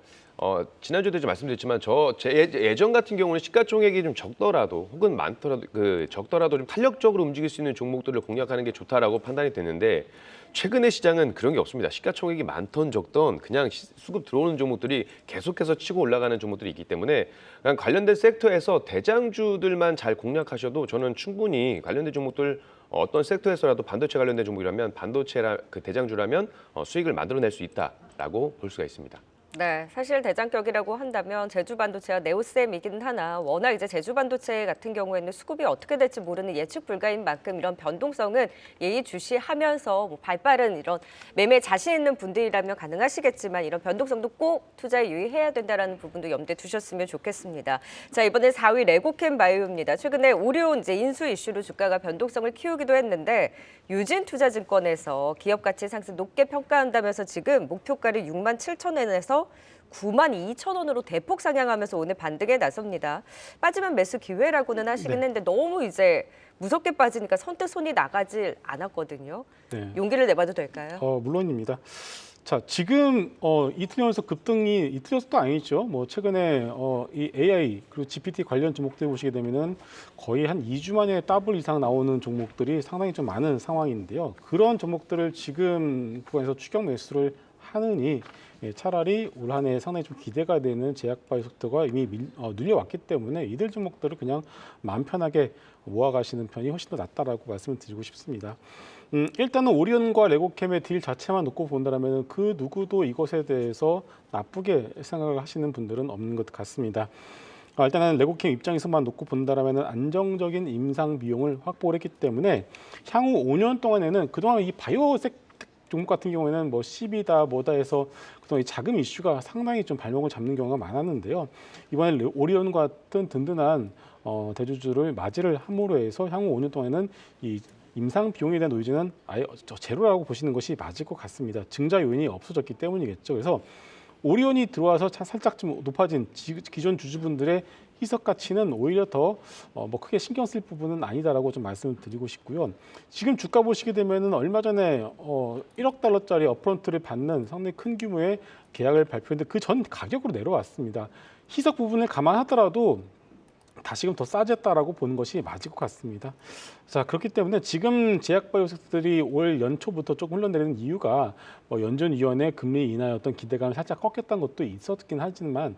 지난주에도 좀 말씀드렸지만 제 예전 같은 경우는 시가총액이 좀 적더라도, 혹은 많더라도, 적더라도 좀 탄력적으로 움직일 수 있는 종목들을 공략하는 게 좋다라고 판단이 됐는데, 최근의 시장은 그런 게 없습니다. 시가총액이 많던 적던 그냥 수급 들어오는 종목들이 계속해서 치고 올라가는 종목들이 있기 때문에, 그냥 관련된 섹터에서 대장주들만 잘 공략하셔도 저는 충분히 관련된 종목들, 어떤 섹터에서라도 반도체 관련된 종목이라면, 반도체 그 대장주라면 수익을 만들어낼 수 있다라고 볼 수가 있습니다. 네, 사실 대장격이라고 한다면 제주 반도체와 네오셈이긴 하나, 워낙 이제 제주 반도체 같은 경우에는 수급이 어떻게 될지 모르는 예측 불가인 만큼 이런 변동성은 예의주시하면서 뭐 발빠른 이런 매매 자신 있는 분들이라면 가능하시겠지만, 이런 변동성도 꼭 투자에 유의해야 된다는 부분도 염두에 두셨으면 좋겠습니다. 자, 이번에 4위 레고캠 바이오입니다. 최근에 오리온 이제 인수 이슈로 주가가 변동성을 키우기도 했는데, 유진투자증권에서 기업 가치 상승 높게 평가한다면서 지금 목표가를 67,000원에서 92,000원으로 대폭 상향하면서 오늘 반등에 나섭니다. 빠지면 매수 기회라고는 하시긴 했는데 너무 이제 무섭게 빠지니까 선뜻 손이 나가질 않았거든요. 네. 용기를 내봐도 될까요? 물론입니다. 자, 지금 이틀 연속 급등이, 이틀 연속도 아니죠. 뭐 최근에 이 AI 그리고 GPT 관련 종목들 보시게 되면은 거의 한 2주 만에 더블 이상 나오는 종목들이 상당히 좀 많은 상황인데요. 그런 종목들을 지금 구간에서 추격 매수를 하느니 차라리 올 한 해 상당히 좀 기대가 되는 제약바이오 섹터가 이미 눌려왔기 때문에 이들 종목들을 그냥 마음 편하게 모아가시는 편이 훨씬 더 낫다라고 말씀을 드리고 싶습니다. 일단은 오리온과 레고캠의 딜 자체만 놓고 본다면 그 누구도 이것에 대해서 나쁘게 생각을 하시는 분들은 없는 것 같습니다. 일단은 레고캠 입장에서만 놓고 본다면 안정적인 임상 비용을 확보를 했기 때문에 향후 5년 동안에는 그동안 이 바이오 종목 같은 경우에는 뭐 10이다 뭐다 해서 그동안 이 자금 이슈가 상당히 좀 발목을 잡는 경우가 많았는데요. 이번에 오리온 같은 든든한 대주주를 맞이를 함으로 해서 향후 5년 동안에는 이 임상 비용에 대한 노이즈는 아예 제로라고 보시는 것이 맞을 것 같습니다. 증자 요인이 없어졌기 때문이겠죠. 그래서 오리온이 들어와서 살짝 좀 높아진 기존 주주분들의 희석 가치는 오히려 더 뭐 크게 신경 쓸 부분은 아니다라고 좀 말씀을 드리고 싶고요. 지금 주가 보시게 되면은 얼마 전에 1억 달러짜리 업프런트를 받는 상당히 큰 규모의 계약을 발표했는데 그 전 가격으로 내려왔습니다. 희석 부분을 감안하더라도 다시금 더 싸졌다라고 보는 것이 맞을 것 같습니다. 자, 그렇기 때문에 지금 제약바이오 섹터들이 올 연초부터 조금 흘러내리는 이유가 연준위원회 금리 인하의 어떤 기대감을 살짝 꺾였다는 것도 있었긴 하지만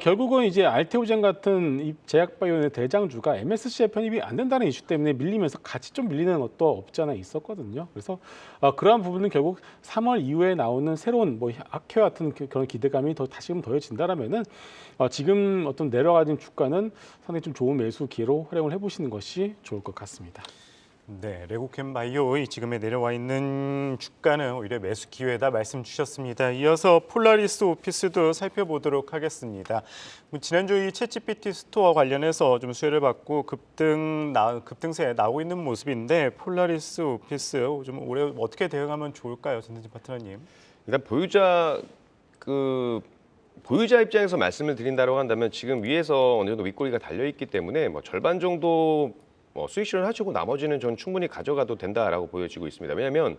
결국은 이제 알테오젠 같은 이 제약바이오의 대장주가 MSCI 편입이 안 된다는 이슈 때문에 밀리면서 같이 좀 밀리는 것도 없지 않아 있었거든요. 그래서 그러한 부분은 결국 3월 이후에 나오는 새로운 뭐 악효 같은 그런 기대감이 더 다시금 더해진다라면은 지금 어떤 내려가진 주가는 상당히 좀 좋은 매수 기회로 활용을 해보시는 것이 좋을 것 같습니다. 네, 레고캠 바이오 지금에 내려와 있는 주가는 오히려 매수 기회다 말씀 주셨습니다. 이어서 폴라리스 오피스도 살펴보도록 하겠습니다. 지난주 이 챗GPT 스토어 관련해서 좀 수혜를 받고 급등세에 나오고 있는 모습인데 폴라리스 오피스 좀 올해 어떻게 대응하면 좋을까요, 전대진 파트너님? 일단 보유자 보유자 입장에서 말씀을 드린다고 한다면 지금 위에서 어느 정도 윗꼬리가 달려 있기 때문에 뭐 절반 정도 수익 실현하시고 나머지는 전 충분히 가져가도 된다라고 보여지고 있습니다. 왜냐하면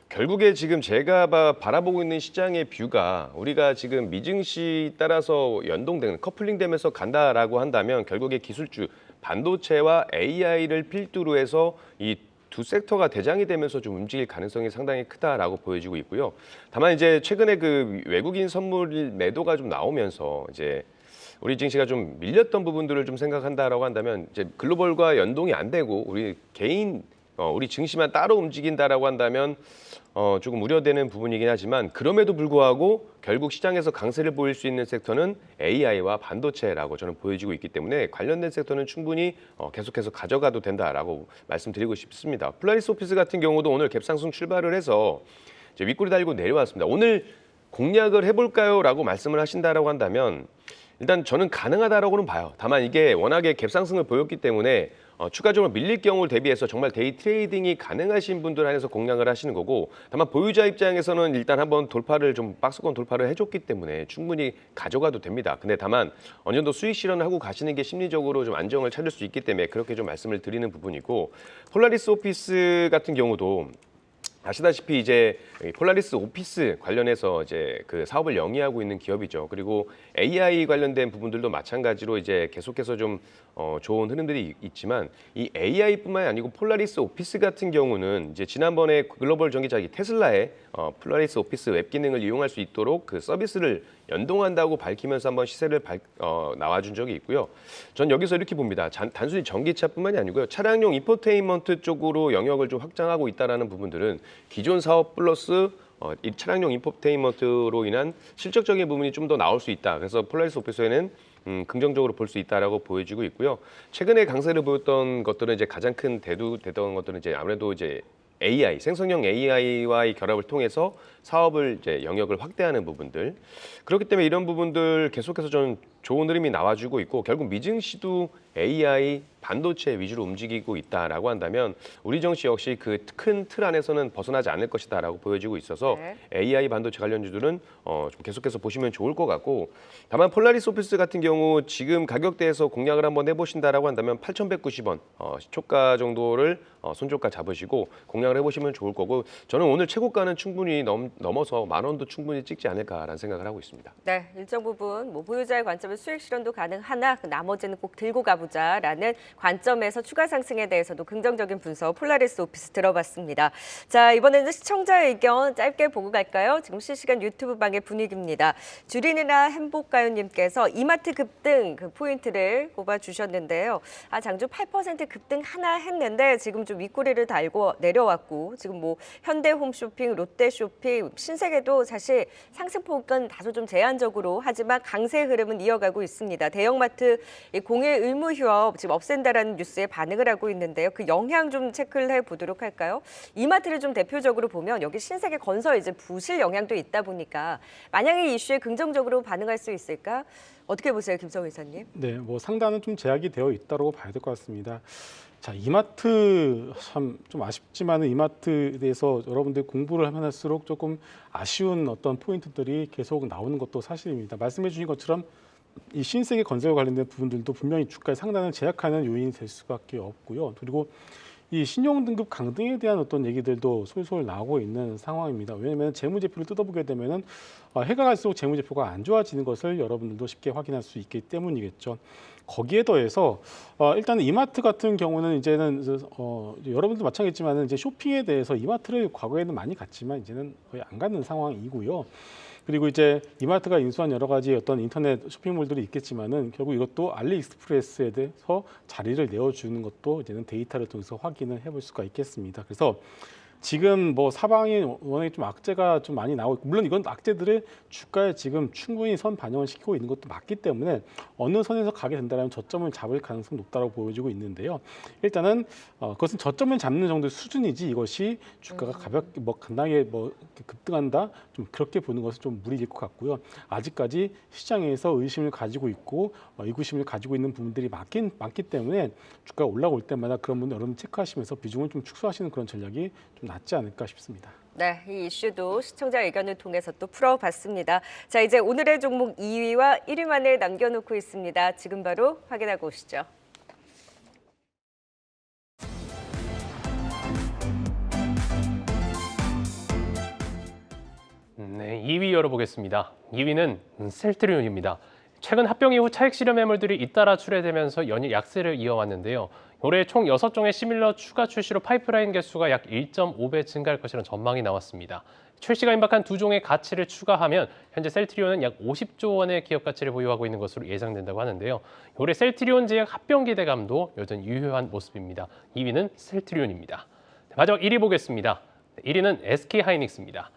결국에 지금 제가 바라보고 있는 시장의 뷰가 우리가 지금 미증시 따라서 연동되는 커플링되면서 간다라고 한다면 결국에 기술주 반도체와 AI를 필두로 해서 이 두 섹터가 대장이 되면서 좀 움직일 가능성이 상당히 크다라고 보여지고 있고요. 다만 이제 최근에 그 외국인 선물 매도가 좀 나오면서 이제 우리 증시가 좀 밀렸던 부분들을 좀 생각한다라고 한다면 이제 글로벌과 연동이 안 되고 우리 개인 우리 증시만 따로 움직인다라고 한다면 조금 우려되는 부분이긴 하지만 그럼에도 불구하고 결국 시장에서 강세를 보일 수 있는 섹터는 AI와 반도체라고 저는 보여지고 있기 때문에 관련된 섹터는 충분히 계속해서 가져가도 된다라고 말씀드리고 싶습니다. 폴라리스 오피스 같은 경우도 오늘 갭상승 출발을 해서 이제 윗꼬리 달고 내려왔습니다. 오늘 공략을 해볼까요?라고 말씀을 하신다라고 한다면 일단 저는 가능하다라고는 봐요. 다만 이게 워낙에 갭상승을 보였기 때문에 추가적으로 밀릴 경우를 대비해서 정말 데이 트레이딩이 가능하신 분들 안에서 공략을 하시는 거고 다만 보유자 입장에서는 일단 한번 돌파를 좀 박스권 돌파를 해줬기 때문에 충분히 가져가도 됩니다. 근데 다만 어느 정도 수익 실현을 하고 가시는 게 심리적으로 좀 안정을 찾을 수 있기 때문에 그렇게 좀 말씀을 드리는 부분이고 폴라리스 오피스 같은 경우도 아시다시피 이제 폴라리스 오피스 관련해서 이제 그 사업을 영위하고 있는 기업이죠. 그리고 AI 관련된 부분들도 마찬가지로 이제 계속해서 좀 좋은 흐름들이 있지만 이 AI뿐만이 아니고 폴라리스 오피스 같은 경우는 이제 지난번에 글로벌 전기차기 테슬라의 폴라리스 오피스 웹 기능을 이용할 수 있도록 그 서비스를 연동한다고 밝히면서 한번 시세를 나와준 적이 있고요. 전 여기서 이렇게 봅니다. 단순히 전기차뿐만이 아니고요. 차량용 인포테인먼트 쪽으로 영역을 좀 확장하고 있다는 부분들은 기존 사업 플러스 이 차량용 인포테인먼트로 인한 실적적인 부분이 좀 더 나올 수 있다. 그래서 폴라리스 오피스에는 긍정적으로 볼 수 있다라고 보여지고 있고요. 최근에 강세를 보였던 것들은 이제 가장 큰 대두됐던 것들은 이제 아무래도 이제 AI, 생성형 AI와의 결합을 통해서 사업을 이제 영역을 확대하는 부분들. 그렇기 때문에 이런 부분들 계속해서 저는 좋은 흐름이 나와주고 있고 결국 미증시도 AI, 반도체 위주로 움직이고 있다라고 한다면 우리 증시 역시 그 큰 틀 안에서는 벗어나지 않을 것이다라고 보여지고 있어서 네. AI 반도체 관련주들은 좀 계속해서 보시면 좋을 것 같고 다만 폴라리스 오피스 같은 경우 지금 가격대에서 공략을 한번 해보신다라고 한다면 8,190원 초가 정도를 손절가 잡으시고 공략을 해보시면 좋을 거고 저는 오늘 최고가는 충분히 넘어서 10,000원도 충분히 찍지 않을까라는 생각을 하고 있습니다. 네, 일정 부분 보유자의 관점에서 수익 실현도 가능하나 나머지는 꼭 들고 가보자라는 관점에서 추가 상승에 대해서도 긍정적인 분석 폴라리스 오피스 들어봤습니다. 자, 이번에는 시청자 의견 짧게 보고 갈까요? 지금 실시간 유튜브 방의 분위기입니다. 주린이나 행복가요님께서 이마트 급등 그 포인트를 꼽아주셨는데요. 장주 8% 급등 하나 했는데 지금 좀 윗꼬리를 달고 내려왔고 지금 뭐 현대홈쇼핑, 롯데쇼핑, 신세계도 사실 상승폭은 다소 좀 제한적으로 하지만 강세 흐름은 이어가고 있습니다. 대형마트 공일 의무 휴업 지금 없앤다라는 뉴스에 반응을 하고 있는데요. 그 영향 좀 체크를 해보도록 할까요? 이마트를 좀 대표적으로 보면 여기 신세계 건설 이제 부실 영향도 있다 보니까 만약에 이 이슈에 긍정적으로 반응할 수 있을까? 어떻게 보세요, 김성우 이사님? 네, 뭐 상단은 좀 제약이 되어 있다고 봐야 될 것 같습니다. 자, 이마트 참 좀 아쉽지만은 이마트에 대해서 여러분들이 공부를 하면 할수록 조금 아쉬운 어떤 포인트들이 계속 나오는 것도 사실입니다. 말씀해 주신 것처럼 이 신세계 건설과 관련된 부분들도 분명히 주가의 상단을 제약하는 요인이 될 수밖에 없고요. 그리고 이 신용등급 강등에 대한 어떤 얘기들도 솔솔 나오고 있는 상황입니다. 왜냐하면 재무제표를 뜯어보게 되면은 해가 갈수록 재무제표가 안 좋아지는 것을 여러분들도 쉽게 확인할 수 있기 때문이겠죠. 거기에 더해서 일단 이마트 같은 경우는 이제는 여러분도 마찬가지지만 이제 쇼핑에 대해서 이마트를 과거에는 많이 갔지만 이제는 거의 안 가는 상황이고요. 그리고 이제 이마트가 인수한 여러 가지 어떤 인터넷 쇼핑몰들이 있겠지만은 결국 이것도 알리익스프레스에 대해서 자리를 내어주는 것도 이제는 데이터를 통해서 확인을 해볼 수가 있겠습니다. 그래서 지금 뭐 사방에 워낙에 좀 악재가 좀 많이 나오고 물론 이건 악재들을 주가에 지금 충분히 선 반영을 시키고 있는 것도 맞기 때문에 어느 선에서 가게 된다면 저점을 잡을 가능성이 높다고 보여지고 있는데요. 일단은 그것은 저점을 잡는 정도의 수준이지 이것이 주가가 가볍게 뭐 간단하게 뭐 급등한다 좀 그렇게 보는 것은 좀 무리일 것 같고요. 아직까지 시장에서 의심을 가지고 있고 의구심을 가지고 있는 부분들이 많기 때문에 주가가 올라올 때마다 그런 부분 여러분 체크하시면서 비중을 좀 축소하시는 그런 전략이 좀 낫지 않을까 싶습니다. 네, 이 이슈도 시청자 의견을 통해서 또 풀어봤습니다. 자, 이제 오늘의 종목 2위와 1위만을 남겨놓고 있습니다. 지금 바로 확인하고 오시죠. 네, 2위 열어보겠습니다. 2위는 셀트리온입니다. 최근 합병 이후 차익 실현 매물들이 잇따라 출회되면서 연일 약세를 이어왔는데요. 올해 총 6종의 시밀러 추가 출시로 파이프라인 개수가 약 1.5배 증가할 것이라는 전망이 나왔습니다. 출시가 임박한 2종의 가치를 추가하면 현재 셀트리온은 약 50조 원의 기업 가치를 보유하고 있는 것으로 예상된다고 하는데요. 올해 셀트리온 제약 합병 기대감도 여전히 유효한 모습입니다. 2위는 셀트리온입니다. 마지막 1위 보겠습니다. 1위는 SK하이닉스입니다.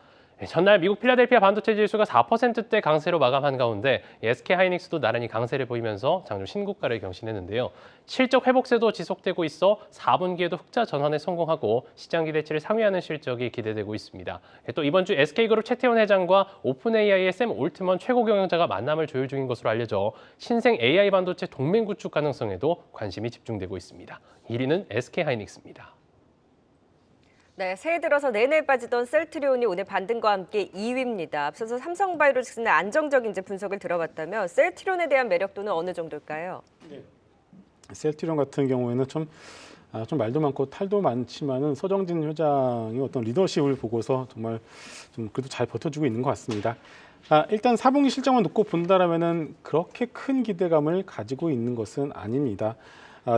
전날 미국 필라델피아 반도체 지수가 4%대 강세로 마감한 가운데 SK하이닉스도 나란히 강세를 보이면서 장중 신고가를 경신했는데요. 실적 회복세도 지속되고 있어 4분기에도 흑자 전환에 성공하고 시장 기대치를 상회하는 실적이 기대되고 있습니다. 또 이번 주 SK그룹 최태원 회장과 오픈AI의 샘 올트먼 최고 경영자가 만남을 조율 중인 것으로 알려져 신생 AI 반도체 동맹 구축 가능성에도 관심이 집중되고 있습니다. 1위는 SK하이닉스입니다. 네, 새해 들어서 내내 빠지던 셀트리온이 오늘 반등과 함께 2위입니다. 앞서서 삼성바이오로직스는 안정적인 이제 분석을 들어봤다면 셀트리온에 대한 매력도는 어느 정도일까요? 셀트리온 같은 경우에는 좀 말도 많고 탈도 많지만은 서정진 회장의 어떤 리더십을 보고서 정말 좀 그래도 잘 버텨주고 있는 것 같습니다. 일단 4분기 실적만 놓고 본다라면은 그렇게 큰 기대감을 가지고 있는 것은 아닙니다.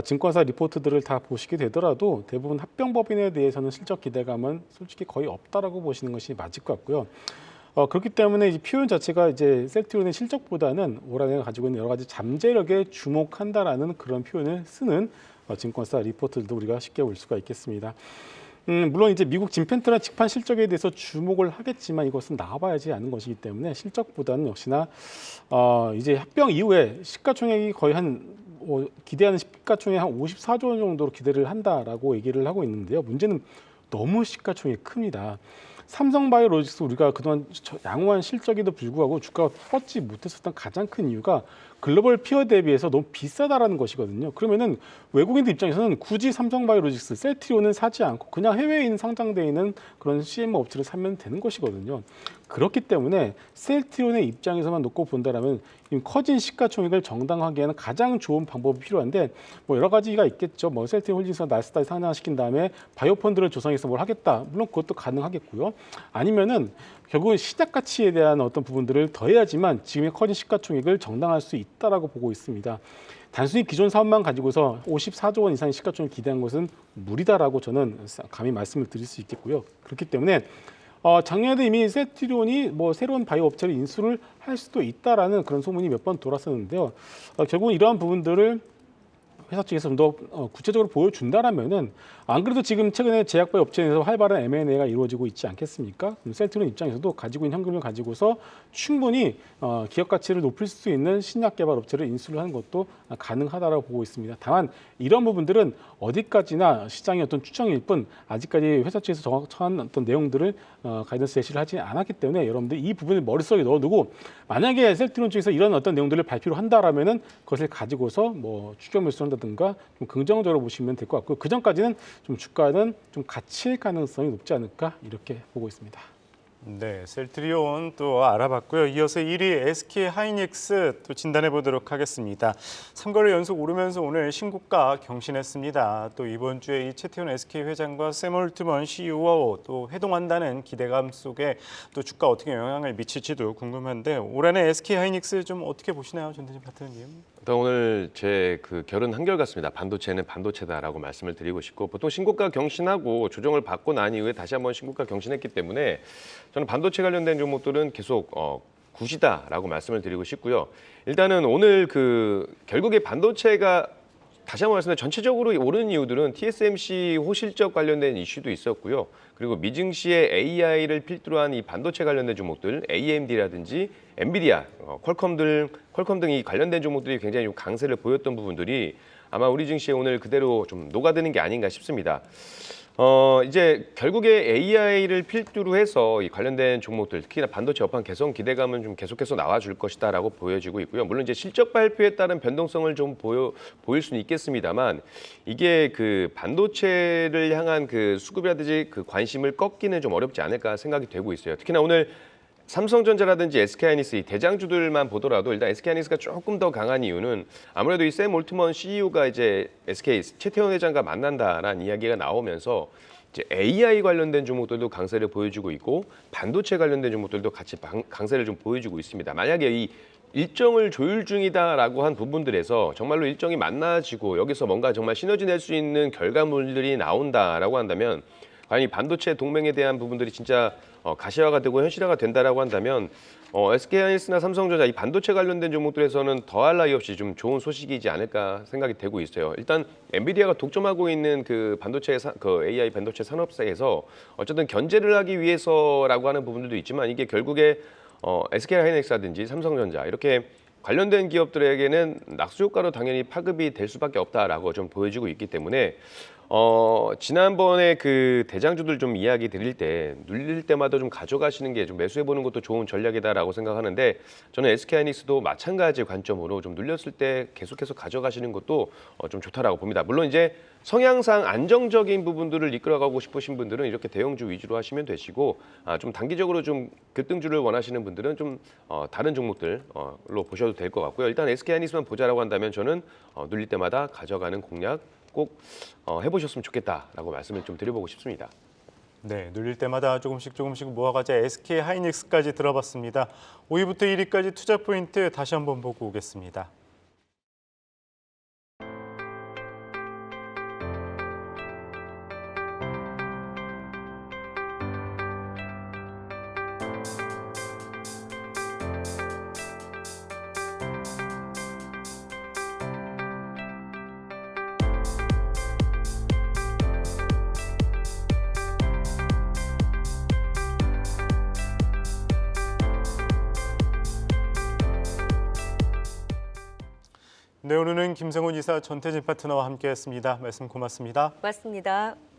증권사 리포트들을 다 보시게 되더라도 대부분 합병법인에 대해서는 실적 기대감은 솔직히 거의 없다라고 보시는 것이 맞을 것 같고요. 그렇기 때문에 이 표현 자체가 이제 셀트리온의 실적보다는 올 한해 가지고 있는 여러 가지 잠재력에 주목한다라는 그런 표현을 쓰는 증권사 리포트들도 우리가 쉽게 볼 수가 있겠습니다. 물론 이제 미국 진펜트나 직판 실적에 대해서 주목을 하겠지만 이것은 나와봐야지 않은 것이기 때문에 실적보다는 역시나 이제 합병 이후에 시가총액이 거의 기대하는 시가총액 한 54조 원 정도로 기대를 한다라고 얘기를 하고 있는데요. 문제는 너무 시가총액이 큽니다. 삼성바이오로직스 우리가 그동안 양호한 실적에도 불구하고 주가가 뻗지 못했었던 가장 큰 이유가 글로벌 피어 대비해서 너무 비싸다라는 것이거든요. 그러면은 외국인들 입장에서는 굳이 삼성바이오로직스, 셀트리온은 사지 않고 그냥 해외에 있는 상장되어 있는 그런 CMO 업체를 사면 되는 것이거든요. 그렇기 때문에 셀트리온의 입장에서만 놓고 본다라면 커진 시가총액을 정당화하기에는 가장 좋은 방법이 필요한데 뭐 여러 가지가 있겠죠. 뭐 셀트리온 홀딩스가 나스닥에 상장시킨 다음에 바이오 펀드를 조성해서 뭘 하겠다. 물론 그것도 가능하겠고요. 아니면은 결국은 시작 가치에 대한 어떤 부분들을 더해야지만 지금의 커진 시가총액을 정당화할 수 있다라고 보고 있습니다. 단순히 기존 사업만 가지고서 54조 원 이상의 시가총액을 기대한 것은 무리다라고 저는 감히 말씀을 드릴 수 있겠고요. 그렇기 때문에 작년에도 이미 셀트리온이 뭐 새로운 바이오 업체를 인수를 할 수도 있다라는 그런 소문이 몇 번 돌았었는데요. 결국은 이러한 부분들을 회사 측에서 좀 더 구체적으로 보여준다라면은 안 그래도 지금 최근에 제약바이오 업체에서 활발한 M&A가 이루어지고 있지 않겠습니까? 그럼 셀트리온 입장에서도 가지고 있는 현금을 가지고서 충분히 기업 가치를 높일 수 있는 신약 개발 업체를 인수를 하는 것도 가능하다라고 보고 있습니다. 다만 이런 부분들은 어디까지나 시장의 어떤 추정일 뿐 아직까지 회사 측에서 정확한 어떤 내용들을 가이던스 제시를 하지 않았기 때문에 여러분들 이 부분을 머릿속에 넣어두고 만약에 셀트리온 쪽에서 이런 어떤 내용들을 발표를 한다라면은 그것을 가지고서 뭐 추격 매수를 한다든가 좀 긍정적으로 보시면 될 것 같고 그 전까지는 좀 주가는 좀 갇힐 가능성이 높지 않을까 이렇게 보고 있습니다. 네, 셀트리온 또 알아봤고요. 이어서 1위 SK하이닉스 또 진단해 보도록 하겠습니다. 3거래 연속 오르면서 오늘 신고가 경신했습니다. 또 이번 주에 이 최태원 SK 회장과 샘 올트먼 CEO 또 회동한다는 기대감 속에 또 주가 어떻게 영향을 미칠지도 궁금한데 올 한해 SK하이닉스 좀 어떻게 보시나요, 전대진 파트너님? 일단 오늘 제 그 결은 한결같습니다. 반도체는 반도체다라고 말씀을 드리고 싶고 보통 신고가 경신하고 조정을 받고 난 이후에 다시 한번 신고가 경신했기 때문에 저는 반도체 관련된 종목들은 계속 굿이다라고 말씀을 드리고 싶고요. 일단은 오늘 결국에 반도체가 다시 한번 말씀드리면 전체적으로 오르는 이유들은 TSMC 호실적 관련된 이슈도 있었고요. 그리고 미증시의 AI를 필두로 한 이 반도체 관련된 종목들, AMD라든지 엔비디아, 퀄컴 등이 관련된 종목들이 굉장히 좀 강세를 보였던 부분들이 아마 우리 증시에 오늘 그대로 좀 녹아드는 게 아닌가 싶습니다. 이제 결국에 AI를 필두로 해서 이 관련된 종목들, 특히나 반도체 업황 개선 기대감은 좀 계속해서 나와줄 것이다라고 보여지고 있고요. 물론 이제 실적 발표에 따른 변동성을 좀 보일 수는 있겠습니다만 이게 그 반도체를 향한 그 수급이라든지 그 관심을 꺾기는 좀 어렵지 않을까 생각이 되고 있어요. 특히나 오늘 삼성전자라든지 SK하이닉스 이 대장주들만 보더라도 일단 SK하이닉스가 조금 더 강한 이유는 아무래도 이 샘 올트먼 CEO가 이제 SK 최태원 회장과 만난다라는 이야기가 나오면서 이제 AI 관련된 종목들도 강세를 보여주고 있고 반도체 관련된 종목들도 같이 강세를 좀 보여주고 있습니다. 만약에 이 일정을 조율 중이다라고 한 부분들에서 정말로 일정이 만나지고 여기서 뭔가 정말 시너지 낼 수 있는 결과물들이 나온다라고 한다면 과연 이 반도체 동맹에 대한 부분들이 진짜 가시화가 되고 현실화가 된다라고 한다면 SK하이닉스나 삼성전자 이 반도체 관련된 종목들에서는 더할 나위 없이 좀 좋은 소식이지 않을까 생각이 되고 있어요. 일단 엔비디아가 독점하고 있는 그 반도체 그 AI 반도체 산업사에서 어쨌든 견제를 하기 위해서라고 하는 부분들도 있지만 이게 결국에 SK하이닉스라든지 삼성전자 이렇게 관련된 기업들에게는 낙수 효과로 당연히 파급이 될 수밖에 없다라고 좀 보여지고 있기 때문에 지난번에 그 대장주들 좀 이야기 드릴 때 눌릴 때마다 좀 가져가시는 게 좀 매수해 보는 것도 좋은 전략이다라고 생각하는데 저는 SK하이닉스도 마찬가지 관점으로 좀 눌렸을 때 계속해서 가져가시는 것도 좀 좋다라고 봅니다. 물론 이제 성향상 안정적인 부분들을 이끌어가고 싶으신 분들은 이렇게 대형주 위주로 하시면 되시고 좀 단기적으로 좀 급등주를 원하시는 분들은 좀 다른 종목들로 보셔도 될 것 같고요. 일단 SK하이닉스만 보자라고 한다면 저는 눌릴 때마다 가져가는 공략 꼭 해보셨으면 좋겠다라고 말씀을 좀 드려보고 싶습니다. 네, 눌릴 때마다 조금씩 모아가자 SK하이닉스까지 들어봤습니다. 5위부터 1위까지 투자 포인트 다시 한번 보고 오겠습니다. 네, 오늘은 김성훈 이사, 전태진 파트너와 함께했습니다. 말씀 고맙습니다. 고맙습니다.